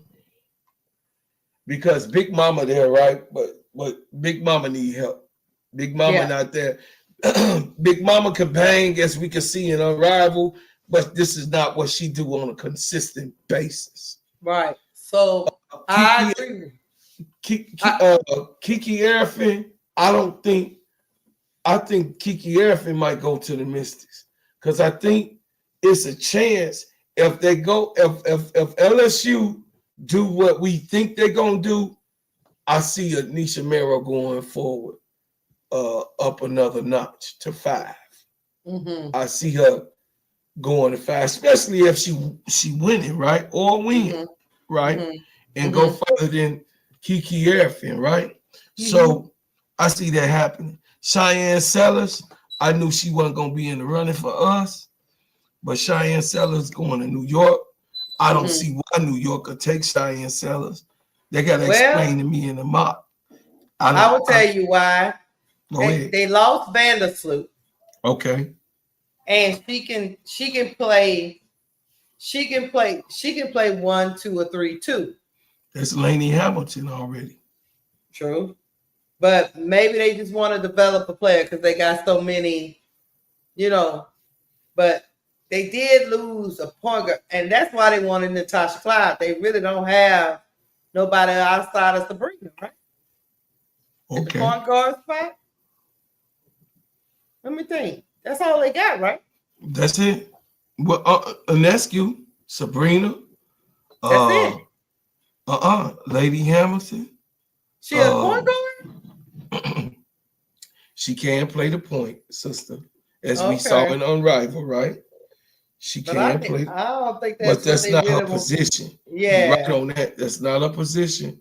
because Big Mama there, right? But Big Mama need help. Big Mama not there. Big Mama can bang, as we can see in Arrival, but this is not what she do on a consistent basis. Right. So I agree. Kiki Rice, I think Kiki Rice might go to the Mystics because I think it's a chance if they go, if LSU do what we think they're gonna do, I see Anisha Merrow going forward up another notch to 5. I see her going to 5, especially if she winning, right? Or win, right? And go further than Kiki Rice, right? So I see that happening. Cheyenne Sellers, I knew she wasn't gonna be in the running for us, but Cheyenne Sellers going to New York. I don't Mhm. see why New York would take Cheyenne Sellers. They got to Well, explain to me in the mock. I will tell you why. Go ahead. They lost Vandersloot, Okay. and she can play 1, 2, or 3, 2. That's Lainey Hamilton already. True. But maybe they just want to develop a player because they got so many, but they did lose a point guard, and that's why they wanted Natasha Clyde. They really don't have nobody outside of Sabrina, right? Okay. The point guard spot. Let me think. That's all they got, right? That's it. Well, Anescu, Sabrina. That's it. Lady Hamilton. She a point guard? She can play the point, sister, as we saw in Unrivaled, right? She can play. I don't think that's. But that's not her position. Yeah, you're right on that. That's not her position.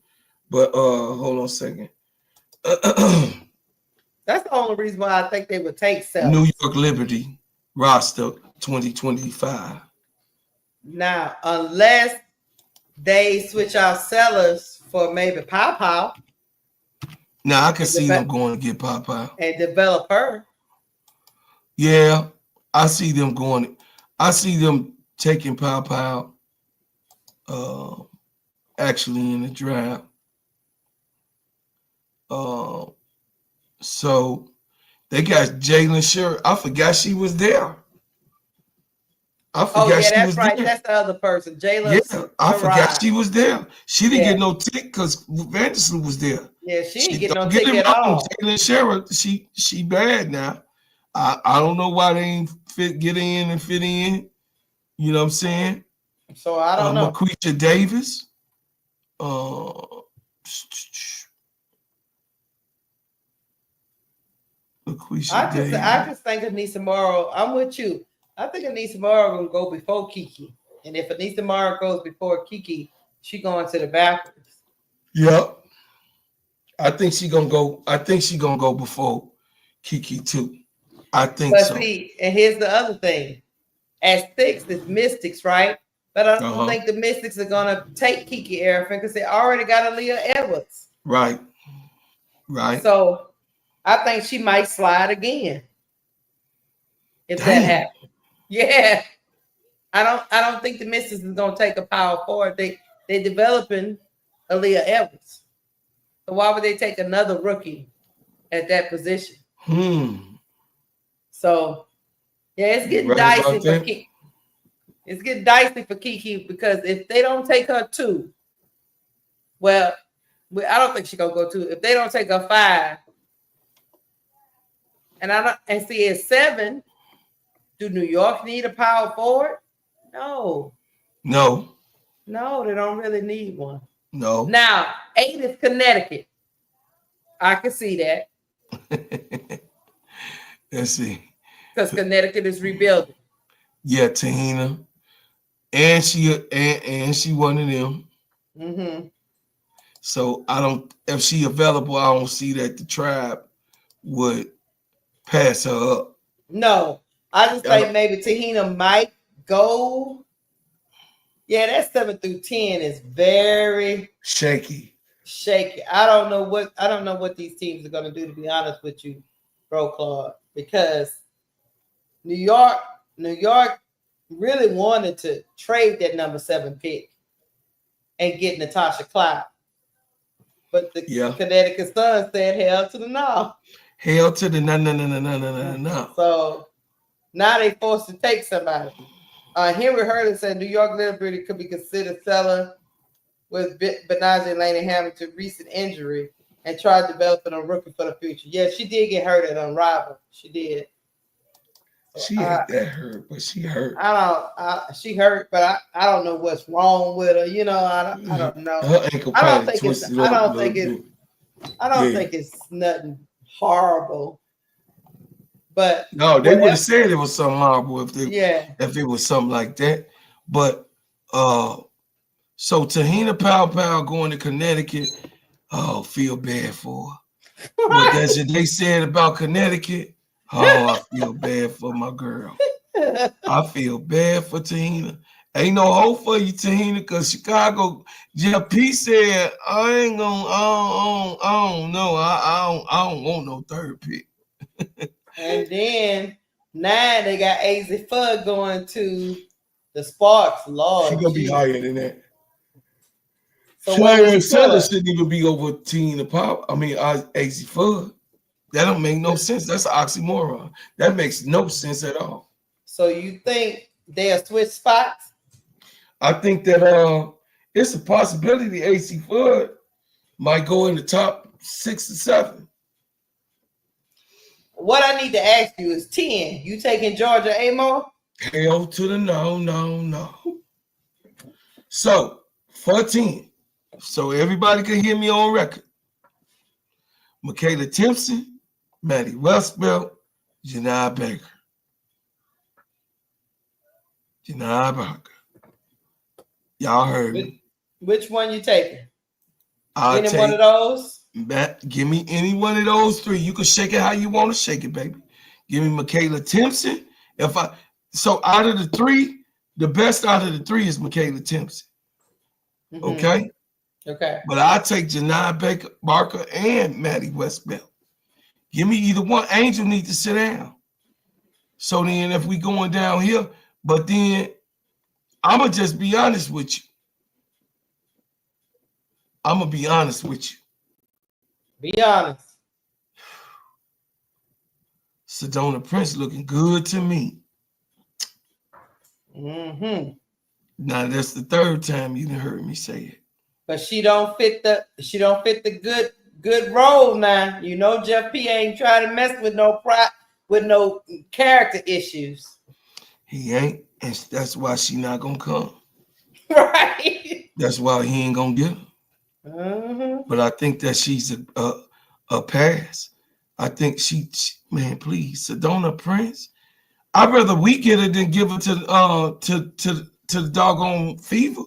But hold on a second. That's the only reason why I think they would take Sellers. New York Liberty roster 2025. Now, unless they switch out Sellers for maybe Pow. Now I can see them going to get Pow and develop her. Yeah, I see them going. I see them taking Pow actually in the draft. So they got Jalen Sherry. I forgot she was there. That's right. There. That's the other person, Jalen. Yeah, I forgot she was there. She didn't get no ticket because Vandersloot was there. Yeah, she didn't get no ticket at all. Jalen Sherry, she bad now. I don't know why they ain't get in and fit in. You know what I'm saying? So I don't know. Marquisha Davis. I just think Anissa Morrow. I'm with you. I think Anissa Morrow gonna go before Kiki, and if Anissa Morrow goes before Kiki, she going to the backwards. Yep. I think she gonna go. I think she gonna go before Kiki too. I think so. See, and here's the other thing: at 6, it's Mystics, right? But I don't think the Mystics are gonna take Kiki Erickson because they already got Aaliyah Edwards. Right. So I think she might slide again if that happens. Yeah, I don't think the Mystics is gonna take a power forward. They developing Aaliyah Edwards. So why would they take another rookie at that position? So yeah, it's getting dicey for Kiki. It's getting dicey for Kiki because if they don't take her 2, well, I don't think she's gonna go 2. If they don't take her 5, and see at 7, do New York need a power forward? No, they don't really need one. No. Now 8 is Connecticut. I can see that. Let's see. Because Connecticut is rebuilding. Yeah, Tahina. And she one of them. Mm-hmm. So if she available, I don't see that the Tribe would pass her up. No, I just think maybe Tahina might go. Yeah, that 7 through 10 is very shaky. I don't know what these teams are gonna do, to be honest with you, Bro Claude, because New York really wanted to trade that number 7 pick and get Natasha Clyde. But the Connecticut Sun said hell to the no. Hell to the no. So now they forced to take somebody. Henry Hurley said New York Liberty could be considered selling with Benaje Laney Hamilton's recent injury and tried developing a rookie for the future. Yeah, she did get hurt at Unrivaled. She did. She ain't that hurt, but she hurt. She hurt, but I don't know what's wrong with her. You know, I don't know. Her ankle probably twisted up. I don't think it's nothing horrible. But no, they would have said it was something horrible if it was something like that. But so Tahina Pow going to Connecticut, feel bad for her. What they said about Connecticut, I feel bad for my girl. I feel bad for Tahina. Ain't no hope for you, Tahina, because Chicago, Jeff P said, I ain't gonna, I don't know. I don't want no third pick. And then 9, they got AZ Fudd going to the Sparks. Lord, She gonna be geez. higher than that. So Sharon Sellers shouldn't even be over Tahina Pop. I mean, AZ Fudd. That don't make no sense. That's an oxymoron. That makes no sense at all. So you think they'll switch spots? I think that it's a possibility AC Fudd might go in the top 6 or 7. What I need to ask you is 10. You taking Georgia Amore? Hell to the no. So for 10, so everybody can hear me on record. Michaela Timpson, Maddie Westbelt, Janai Baker. Y'all heard me. Which one you taking? I'll Any take one of those? Give me any one of those 3. You can shake it how you want to shake it, baby. Give me Michaela Timpson. So out of the 3, the best out of the 3 is Michaela Timpson. Mm-hmm. Okay. But I'll take Janai Barker and Maddie Westbelt. Give me either one. Angel need to sit down. So then if we going down here, but then I'm going to just be honest with you. Be honest. Sedona Prince looking good to me. Mm-hmm. Now that's the 3rd time you done heard me say it. But she don't fit the good role now. You know Jeff P ain't trying to mess with no character issues. He ain't, and that's why she not gonna come. Right. That's why he ain't gonna get her. Mm-hmm. But I think that she's a pass. I think she man, please, Sedona Prince. I'd rather we get her than give her to the doggone Fever.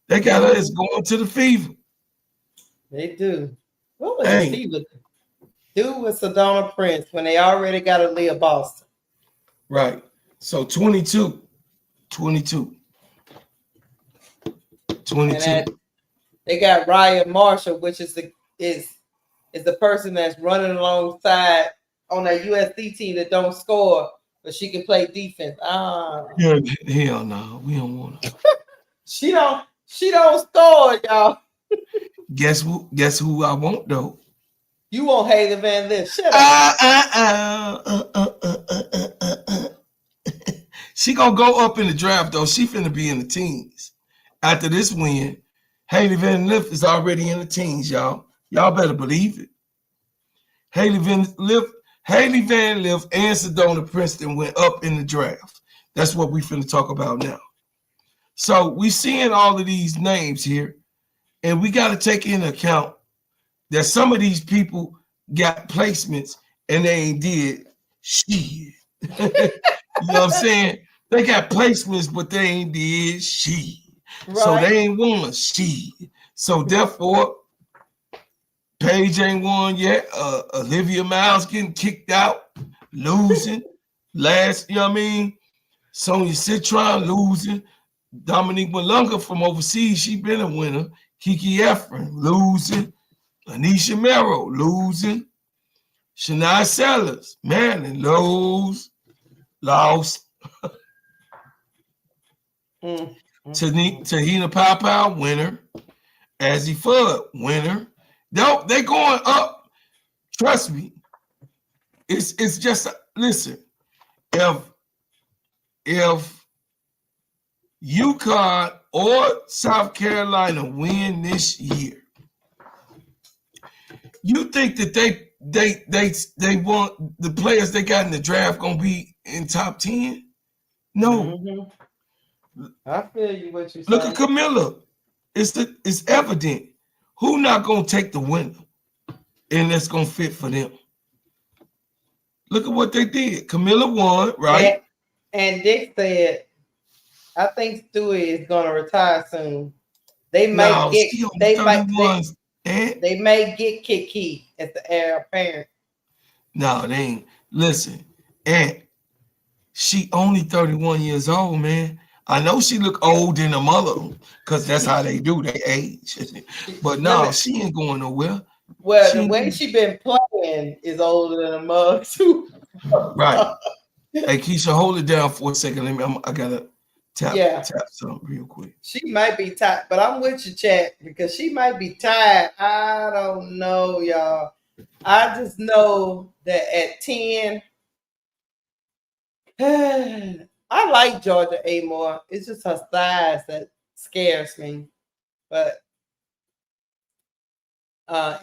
They got us going to the Fever. They do. What was the Fever do with Sedona Prince when they already got a Leah Boston? Right. So 22. They got Ryan Marshall, which is the person that's running alongside on that USC team that don't score, but she can play defense. Yeah, hell no, we don't want her. She don't score, y'all. Guess who I want though? You want Haley Van Lith. Shut up. She gonna go up in the draft though. She finna be in the teens. After this win, Haley Van Lith is already in the teens, y'all. Y'all better believe it. Haley Van Lith and Sedona Princeton went up in the draft. That's what we finna talk about now. So we seeing all of these names here, and we got to take into account that some of these people got placements and they ain't did shit. You know what I'm saying? They got placements, but they ain't did shit. Right. So they ain't won shit. So therefore, Paige ain't won yet. Olivia Miles getting kicked out, losing. You know what I mean? Sonia Citron losing. Dominique Malunga from overseas, she been a winner. Kiki Efren losing. Anisha Merrow losing. Shania Sellers, man, lost. Tahina Pow winner. Azzy Fudd winner. They going up. Trust me. It's just listen. If UConn or South Carolina win this year, you think that they want the players they got in the draft gonna be in top 10? No. Mm-hmm. I feel you what you're saying. Look at Camilla. It's evident who not gonna take the winner and that's gonna fit for them. Look at what they did. Camilla won, right? And Dick said, I think Stewie is gonna retire soon. They may get Kiki as the heir apparent. No, they ain't. Listen, and She only 31 years old, man. I know she look old in the mother because that's how they do. They age. But no, she ain't going nowhere. Well, She the way she been playing is older than a mug too. right. Hey, Keisha, hold it down for a second. I gotta tap something real quick. She might be tired, but I'm with you, chat, because she might be tired. I don't know, y'all. I just know that at 10, I like Georgia A more. It's just her size that scares me. But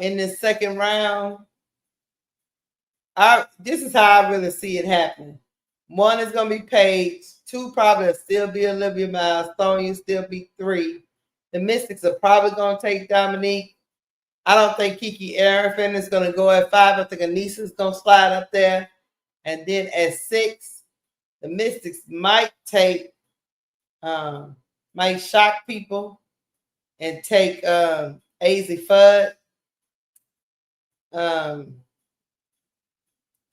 in this second round, this is how I really see it happening. 1 is gonna be Paige. 2 probably will still be Olivia Miles. Sonya still be 3. The Mystics are probably gonna take Dominique. I don't think Kiki Arafin is gonna go at 5. I think Anissa's gonna slide up there. And then at 6, the Mystics might take might shock people and take AZ Fudd.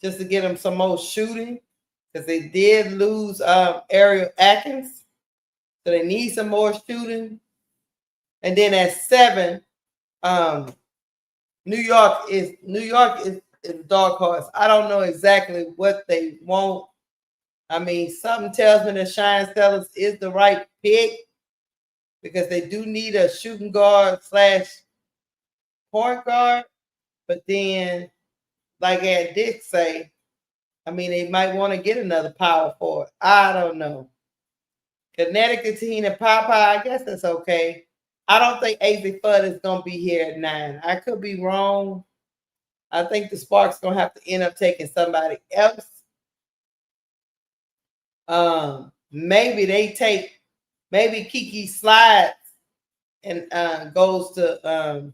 Just to get them some more shooting. Because they did lose Ariel Atkins. So they need some more shooting. And then at 7, New York is dark horse. I don't know exactly what they want. I mean, something tells me that Shine Sellers is the right pick because they do need a shooting guard / point guard. But then, like Aunt Dick say, I mean, they might want to get another power forward. I don't know. Connecticut, Tina, Papa, I guess that's okay. I don't think AZ Fudd is going to be here at 9. I could be wrong. I think the Sparks going to have to end up taking somebody else. Maybe Kiki slides and goes to the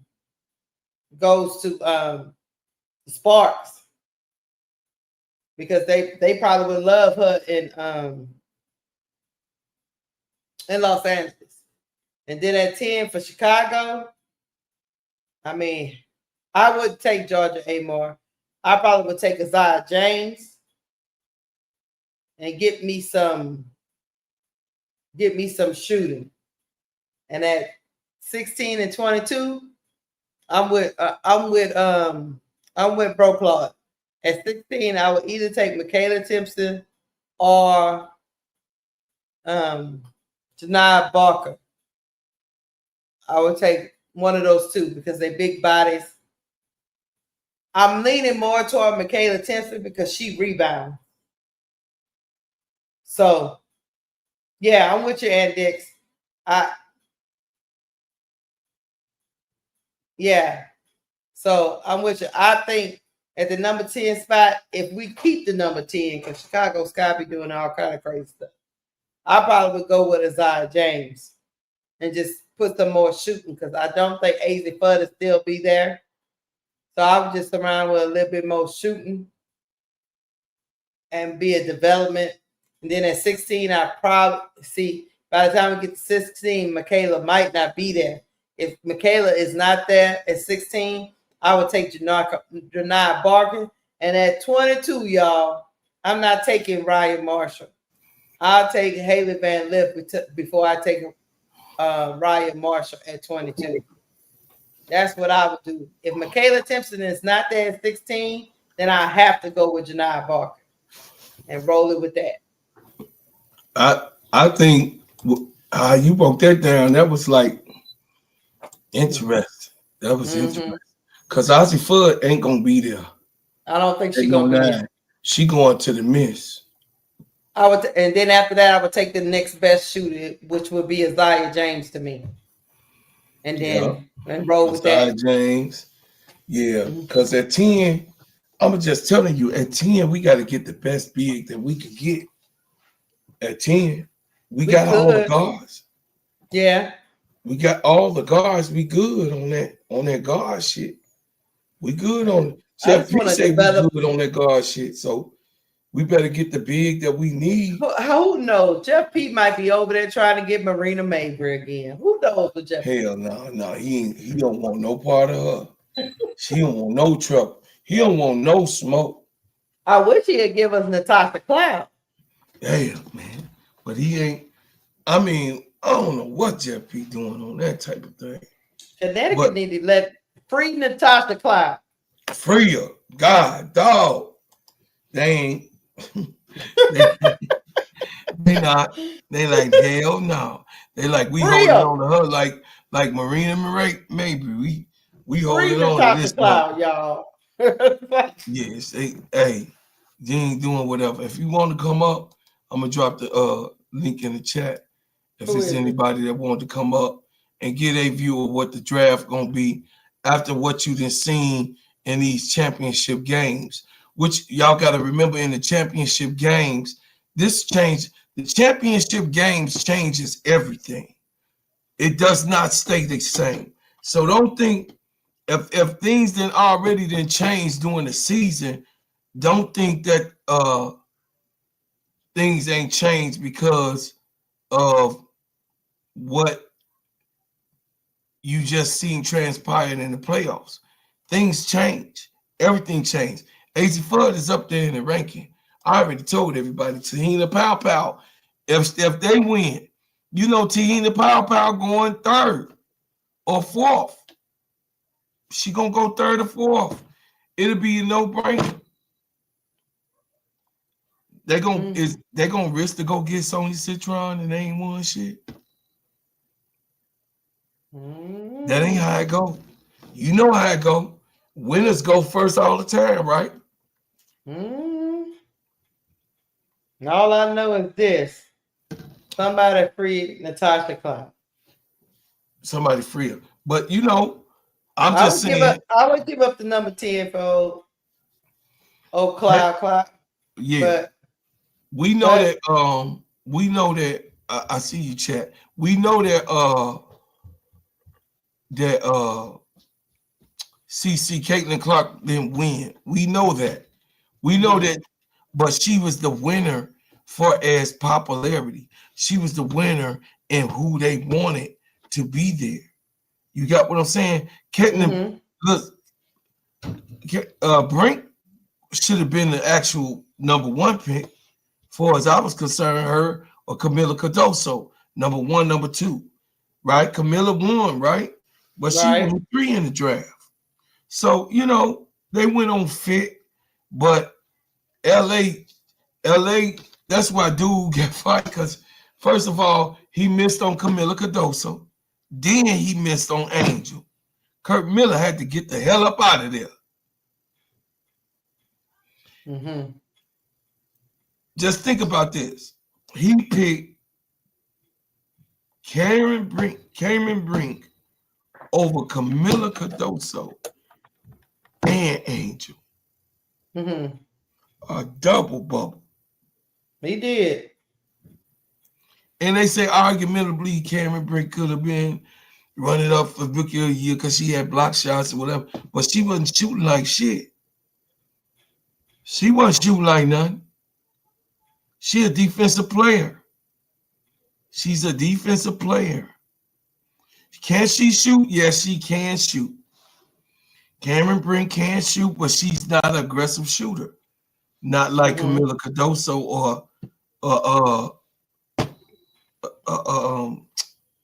Sparks because they probably would love her in Los Angeles. And then at 10 for Chicago, I mean, I would take Georgia Amore. I probably would take Isaiah James and get me some shooting. And at 16 and 22, I'm with Bro Claude. At 16, I would either take Michaela Timpson or Janiyah Barker. I would take one of those two because they're big bodies. I'm leaning more toward Michaela Timpson because she rebounds. So, yeah, I'm with you, Aunt Dix. So I'm with you. I think at the number 10 spot, if we keep the number 10, because Chicago Sky be doing all kind of crazy stuff, I probably would go with Isaiah James and just put some more shooting because I don't think AZ Fudd will still be there. So I would just surround with a little bit more shooting and be a development. And then at 16, I probably see by the time we get to 16, Michaela might not be there. If Michaela is not there at 16, I would take Janiyah Barker. And at 22, y'all, I'm not taking Ryan Marshall. I'll take Haley Van Lith before I take Ryan Marshall at 22. That's what I would do. If Michaela Timpson is not there at 16, then I have to go with Janiyah Barker and roll it with that. I think you broke that down. That was like interesting. That was interesting. Because Ozzy Fudd ain't gonna be there. I don't think she's gonna be there. She going to the Miss. And then after that, I would take the next best shooter, which would be Isaiah James to me. And then and roll with that. Isaiah James. Yeah, because at 10, I'm just telling you, at 10, we got to get the best big that we could get. At 10, we got all the guards. Yeah. We got all the guards. We good on that guard shit. We good on it. Jeff P say we good on that guard shit. So we better get the big that we need. Who knows? Jeff P might be over there trying to get Marina Maver again. Who knows with Jeff P? Hell no. He don't want no part of her. She don't want no trouble. He don't want no smoke. I wish he'd give us Natasha Cloud. Damn, man. But he ain't. I mean, I don't know what Jeff P doing on that type of thing. Connecticut need to let free Natasha Cloud. Free her. God, dog. They ain't. they not. They like, hell no. They like, we Free holding her. on to her like Marina Murray. Maybe we Free holding on to Natasha this Cloud, y'all. Yes, hey, you ain't doing whatever. If you want to come up, I'm gonna drop the link in the chat. If Who it's is it? anybody that want to come up and get a view of what the draft gonna be after what you done seen in these championship games, which y'all gotta remember in the championship games, the championship games changes everything. It does not stay the same. So don't think if things then already didn't change during the season, don't think that things ain't changed because of what you just seen transpiring in the playoffs. Things change. Everything changed. AZ Fudd is up there in the ranking. I already told everybody, Tahina Pow Pow, if they win, you know Tahina Pow Pow going third or fourth. She gonna go third or fourth. It'll be a no-brainer. They gonna risk to go get Sony Citron and they ain't won shit. That ain't how it go. You know how it go. Winners go first all the time, right? All I know is this: somebody free Natasha Cloud. Somebody free her. But you know, I'm just saying. I would give up the number 10 for old Cloud. Yeah. But we know that I see you chat. We know that CC Caitlin Clark didn't win. We know that. We know that, but she was the winner for as popularity. She was the winner in who they wanted to be there. You got what I'm saying? Caitlin, look, Brink should have been the actual number one pick, far as I was concerned, her or Camila Cardoso, number one, number two, right? Camila won, right? But she was 3 in the draft. So, you know, they went on fit, but LA, that's why dude got fired, because first of all, he missed on Camila Cardoso. Then he missed on Angel. Kurt Miller had to get the hell up out of there. Just think about this. He picked Cameron Brink over Camila Cardoso and Angel. A double bubble. He did. And they say argumentably Cameron Brink could have been running up for Rookie of the Year because she had block shots or whatever, but she wasn't shooting like shit. She wasn't shooting like nothing. She a defensive player. She's a defensive player. Can she shoot? Yes, she can shoot. Cameron Brink can shoot, but she's not an aggressive shooter. Not like Camila Cardoso or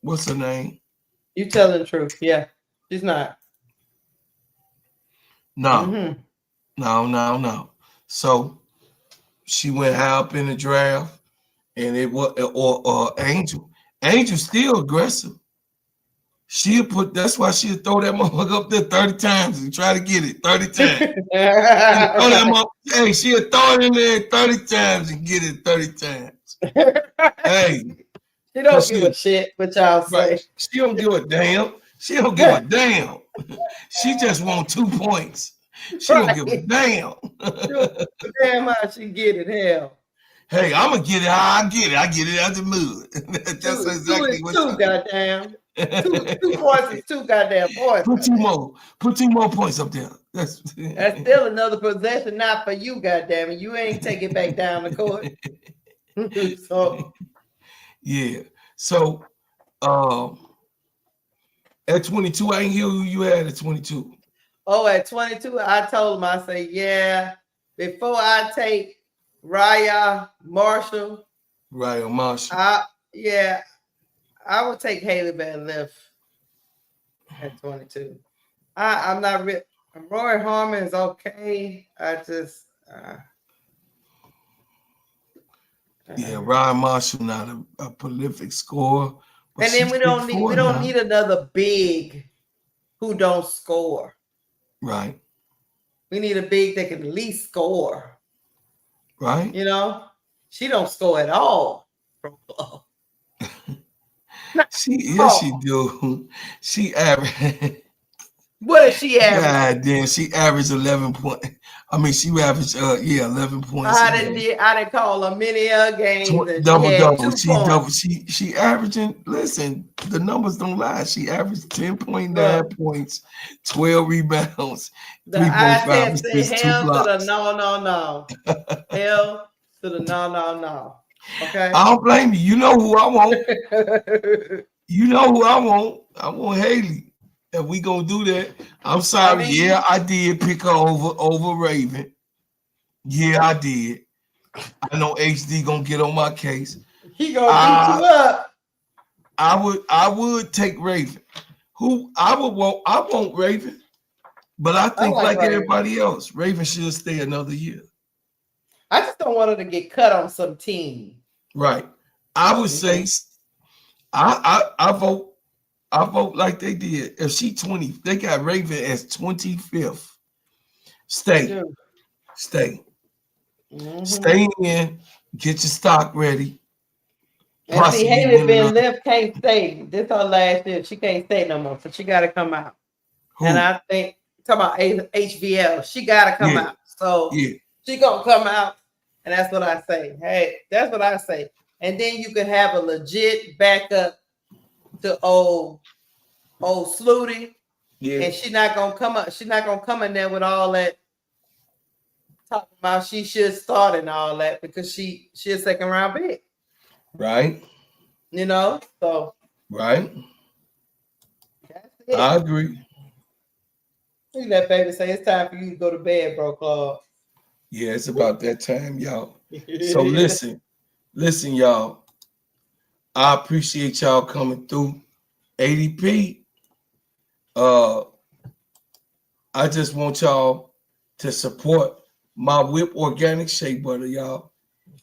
what's her name? You telling the truth. Yeah, she's not. No. So she went high up in the draft, and it was or Angel. Angel still aggressive. That's why she'll throw that motherfucker up there 30 times and try to get it 30 times. She'll throw it in there 30 times and get it 30 times. Hey. She don't give a shit what y'all say. She don't give a damn. She don't give a damn. She just want 2 points. She don't give a damn. Damn how she get it, hell. Hey, I'm gonna get it how I get it. I get it out the mud. That's exactly what two goddamn. 2 points is 2 goddamn points. Put 2 more points up there. That's still another possession, not for you, goddamn it. You ain't take it back down the court. So yeah. So at 22, I ain't hear who you had at 22. Oh, at 22, I told him, I say, yeah, before I take Raya Marshall, Right, on Marshall. Yeah, I would take Haley Van Lith at 22. I'm not real. Roy Harmon is okay. I just Yeah, Ryan Marshall not a prolific scorer, but and then we don't need another big who don't score. Right. We need a big that can at least score. Right. You know, she don't score at all. She do. She average. What is she average? God damn, she averaged 11 points. I mean, she averaged 11 points. I didn't call her many games. Double. She averaging. Listen, the numbers don't lie. She averaged 10.9 points, 12 rebounds, 3.5 assists, 2 blocks. No. Hell to the no. Okay. I don't blame you. You know who I want. You know who I want. I want Haley. If we gonna do that, I'm sorry. Yeah, I did pick her over Raven. Yeah, I did. I know HD gonna get on my case. He gonna beat you up. I would take Raven. Who I want Raven, but I think like everybody else, Raven should stay another year. I just don't want her to get cut on some team. Right. I would say I vote like they did. If she 20, they got Raven as 25th. Stay. Mm-hmm. Stay in. Get your stock ready. And see, Haley Van Lith can't stay. This her last year. She can't stay no more, so she got to come out. Who? And I think talking about HVL, she got to come out. So she gonna come out, and that's what I say. Hey, that's what I say. And then you can have a legit backup to old Sluty. Yeah. And she's not gonna come up. She's not gonna come in there with all that talking about she should start and all that because she's a second round pick. Right. You know, so right. I agree. Look at that baby say it's time for you to go to bed, bro, Claude. Yeah, it's about that time, y'all. So listen, y'all. I appreciate y'all coming through. ADP. I just want y'all to support my Whip Organic Shea Butter, y'all.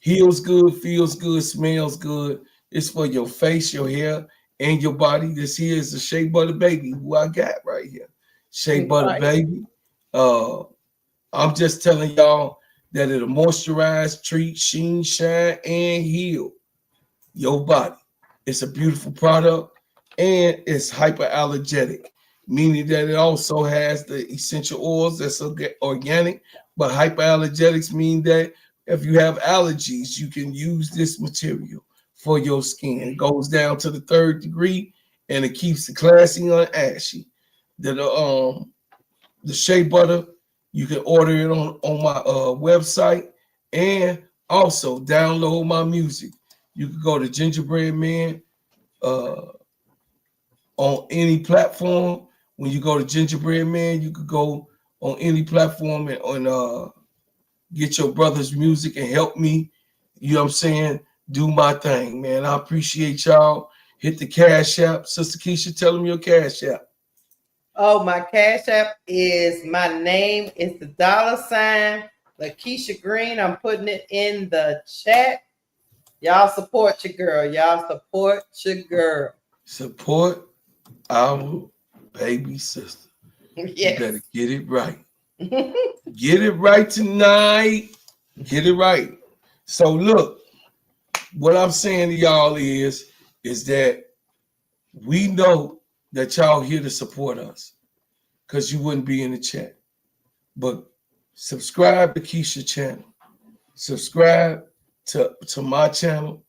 Heals good, feels good, smells good. It's for your face, your hair, and your body. This here is the Shea Butter Baby, who I got right here. Shea Butter Baby. I'm just telling y'all that it'll moisturize, treat, sheen, shine, and heal your body. It's a beautiful product, and it's hyperallergenic, meaning that it also has the essential oils that's organic, but hyperallergenics mean that if you have allergies, you can use this material for your skin. It goes down to the 3rd degree, and it keeps it classy and ashy. The shea butter, you can order it on my website, and also download my music. You can go to Gingerbread Man on any platform. When you go to Gingerbread Man, you could go on any platform and get your brother's music and help me, you know what I'm saying, do my thing, man. I appreciate y'all. Hit the Cash App. Sister Keisha, tell them your Cash App. Oh, my Cash App is my name. It's the $ Lakeisha Green. I'm putting it in the chat. Y'all support your girl. Support our baby sister. Yes. You better get it right. Get it right tonight. Get it right. So look, what I'm saying to y'all is that we know that y'all here to support us because you wouldn't be in the chat. But subscribe to Keisha channel. Subscribe to my channel.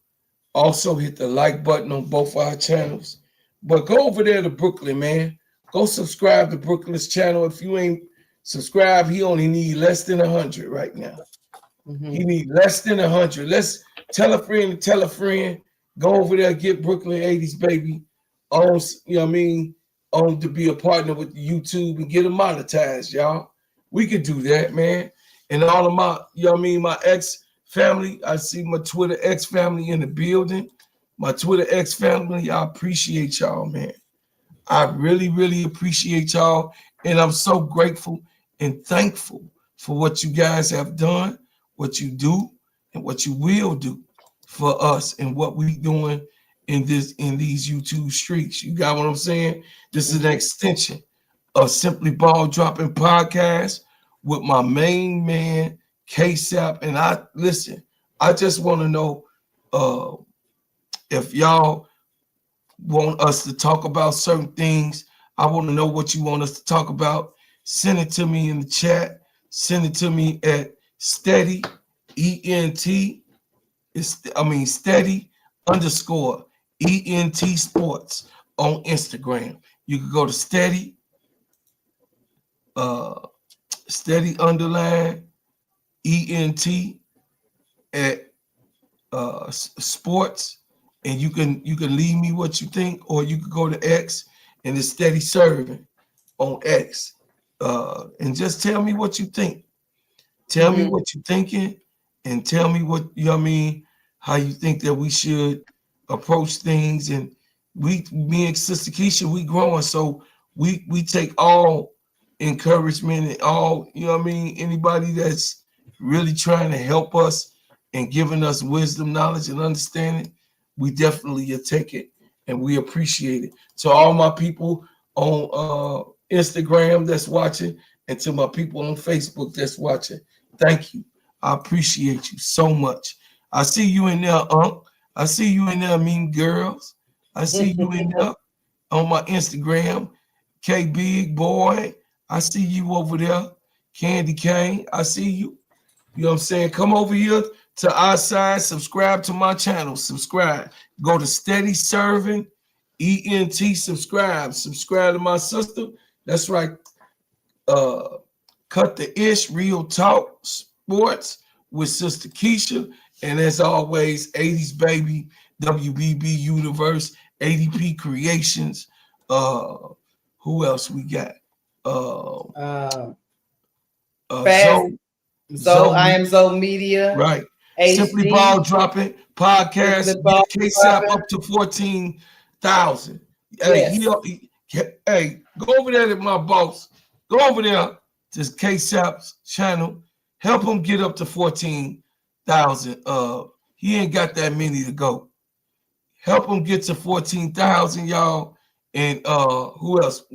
Also hit the like button on both our channels. But go over there to Brooklyn, man. Go subscribe to Brooklyn's channel. If you ain't subscribed, he only need less than 100 right now. Mm-hmm. He need less than 100. Let's tell a friend. Go over there, get Brooklyn 80s baby on, you know what I mean, on to be a partner with YouTube and get them monetized, y'all. We could do that, man. And all of my, you know what I mean, my ex family. I see my Twitter X family in the building. My Twitter X family, I appreciate y'all, man. I really, really appreciate y'all. And I'm so grateful and thankful for what you guys have done, what you do, and what you will do for us and what we doing in these YouTube streets. You got what I'm saying? This is an extension of Simply Ball Dropping Podcast with my main man, K-Sap. And I just want to know if y'all want us to talk about certain things. I want to know what you want us to talk about. Send it to me in the chat. Send it to me at steady, steady _ ENT Sports on Instagram. You can go to steady _ ENT at sports, and you can leave me what you think, or you can go to X and it's Steady Serving on X, and just tell me what you think. Tell me what you're thinking, and tell me what how you think that we should approach things. And me and Sister Keisha, we growing, so we take all encouragement and all, anybody that's really trying to help us and giving us wisdom, knowledge, and understanding, we definitely take it and we appreciate it. To all my people on Instagram that's watching, and to my people on Facebook that's watching, thank you. I appreciate you so much. I see you in there, Unc. I see you in there, Mean Girls. I see you in there on my Instagram, K Big Boy. I see you over there, Candy Cane. I see you. You know what I'm saying? Come over here to our side. Subscribe to my channel. Subscribe. Go to Steady Serving ENT. Subscribe to my sister. That's right. Cut the Ish Real Talk Sports with Sister Keisha. And as always, 80s Baby, WBB Universe, ADP Creations. Who else we got? Zoe, I am Zoe Media. Right. HD. Simply Ball Dropping Podcast. Get K-Sap up to 14,000. Hey, go over there to my boss. Go over there to K-Sap's channel. Help him get up to 14,000. He ain't got that many to go. Help him get to 14,000, y'all. And who else?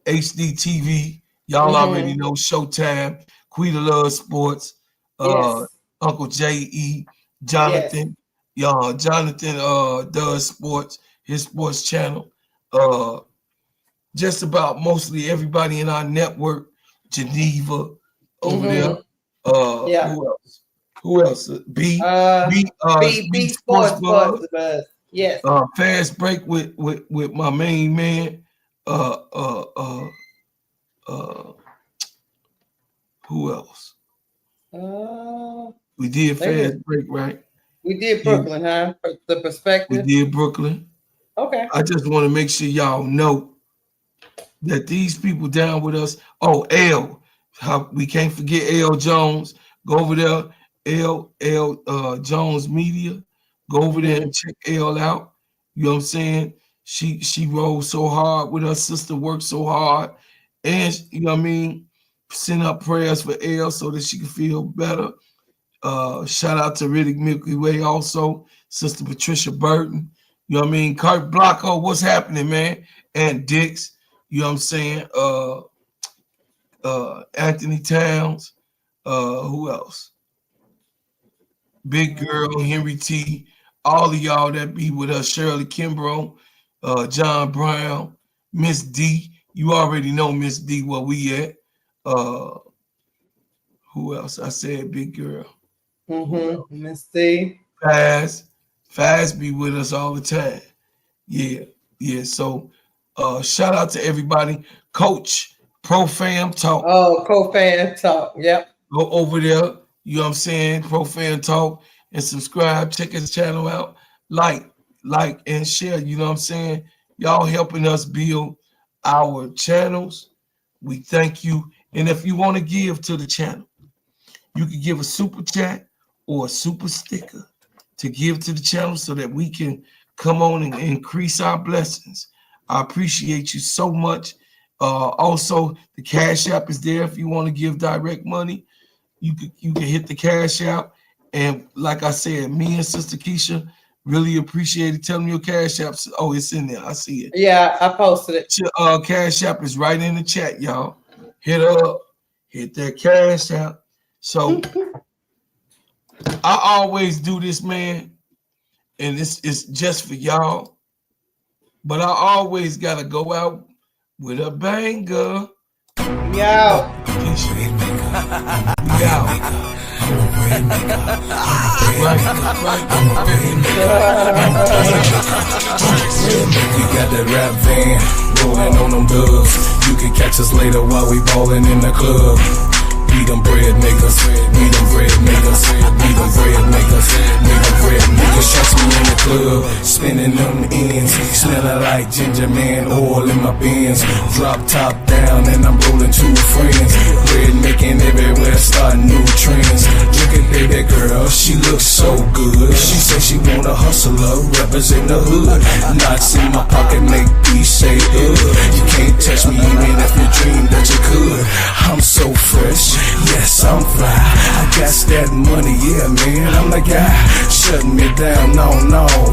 HD TV. Y'all already know Showtime, Quita Love Sports, Uncle J.E., Jonathan. Y'all, Jonathan does sports, his sports channel. Just about mostly everybody in our network, Geneva over there. Who else? B Sports Buzz. Yes. Fast Break with my main man. Who else? We did Fast Break, right? We did Brooklyn, huh? The Perspective. We did Brooklyn. Okay. I just want to make sure y'all know that these people down with us. Oh, L. We can't forget L Jones. Go over there, L Jones Media. Go over there and check L out. You know what I'm saying? She rolled so hard with her sister, worked so hard. And you know what I mean? Send up prayers for Elle so that she can feel better. Shout out to Riddick Milky Way also. Sister Patricia Burton. You know what I mean? Kurt Blocko, what's happening, man? And Dix, you know what I'm saying? Anthony Towns. Who else? Big Girl, Henry T. All of y'all that be with us. Shirley Kimbrough, John Brown, Miss D. You already know Miss D where we at. Who else? I said Big Girl. Miss D. Faz be with us all the time. Yeah. So shout out to everybody. Coach Pro Fam Talk. Oh, Pro Fam Talk. Yep. Go over there. You know what I'm saying? Pro Fam Talk, and subscribe. Check his channel out. Like, and share. You know what I'm saying? Y'all helping us build our channels. We thank you. And if you want to give to the channel, You can give a super chat or a super sticker to give to the channel so that we can come on and increase our blessings. I appreciate you so much. Also, the Cash App is there if you want to give direct money. You can hit the Cash App. And like I said, me and Sister Keisha really appreciate it. Tell me your Cash App. Oh, it's in there. I see it. Yeah, I posted it. Your Cash App is right in the chat, y'all. Hit up. Hit that Cash App. So I always do this, man. And it's just for y'all. But I always got to go out with a banger. Yo. We got that rap van rolling on them dubs. You can catch us later while we ballin' in the club. We them bread makers, we them bread makers, we them bread makers, we them bread makers. Catch me in the club, spinning them ends, smelling like ginger man oil in my bins. Drop top down and I'm rolling two friends. Bread making everywhere, starting new trends. Look at baby girl, she looks so good. She said she want a hustler, represent the hood. Knots in my pocket make these say you can't touch me even if you dream that you could. I'm so fresh. Yes, I'm fly. I got that money, yeah, man. I'm the guy. Shutting me down, no,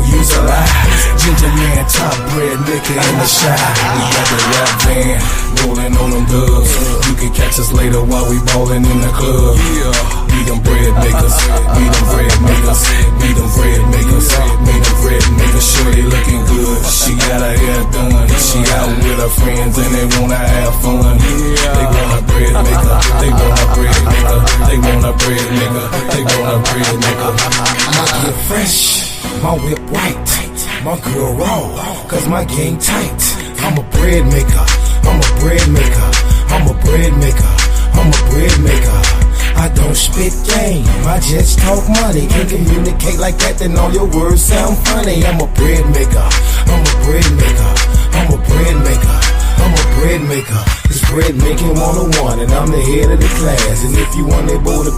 use a lie. Ginger man, top bread, maker in the shot. We got the rap van rolling on them dubs. You can catch us later while we ballin' in the club. We them bread makers, we them bread makers, we them bread makers, we them bread makers. Shorty looking good, she got her hair done. She out with her friends and they wanna have fun. They want a bread maker, they want a bread maker, they want a bread maker, they want a bread maker. My whip fresh, my whip white, my girl raw, cause my game tight. I'm a bread maker, I'm a bread maker, I'm a bread maker, I'm a bread maker. I don't spit game, I just talk money. Can't communicate like that, then all your words sound funny. I'm a bread maker, I'm a bread maker, I'm a bread maker, I'm a bread maker. It's bread making 101 and I'm the head of the class. And if you want that boy to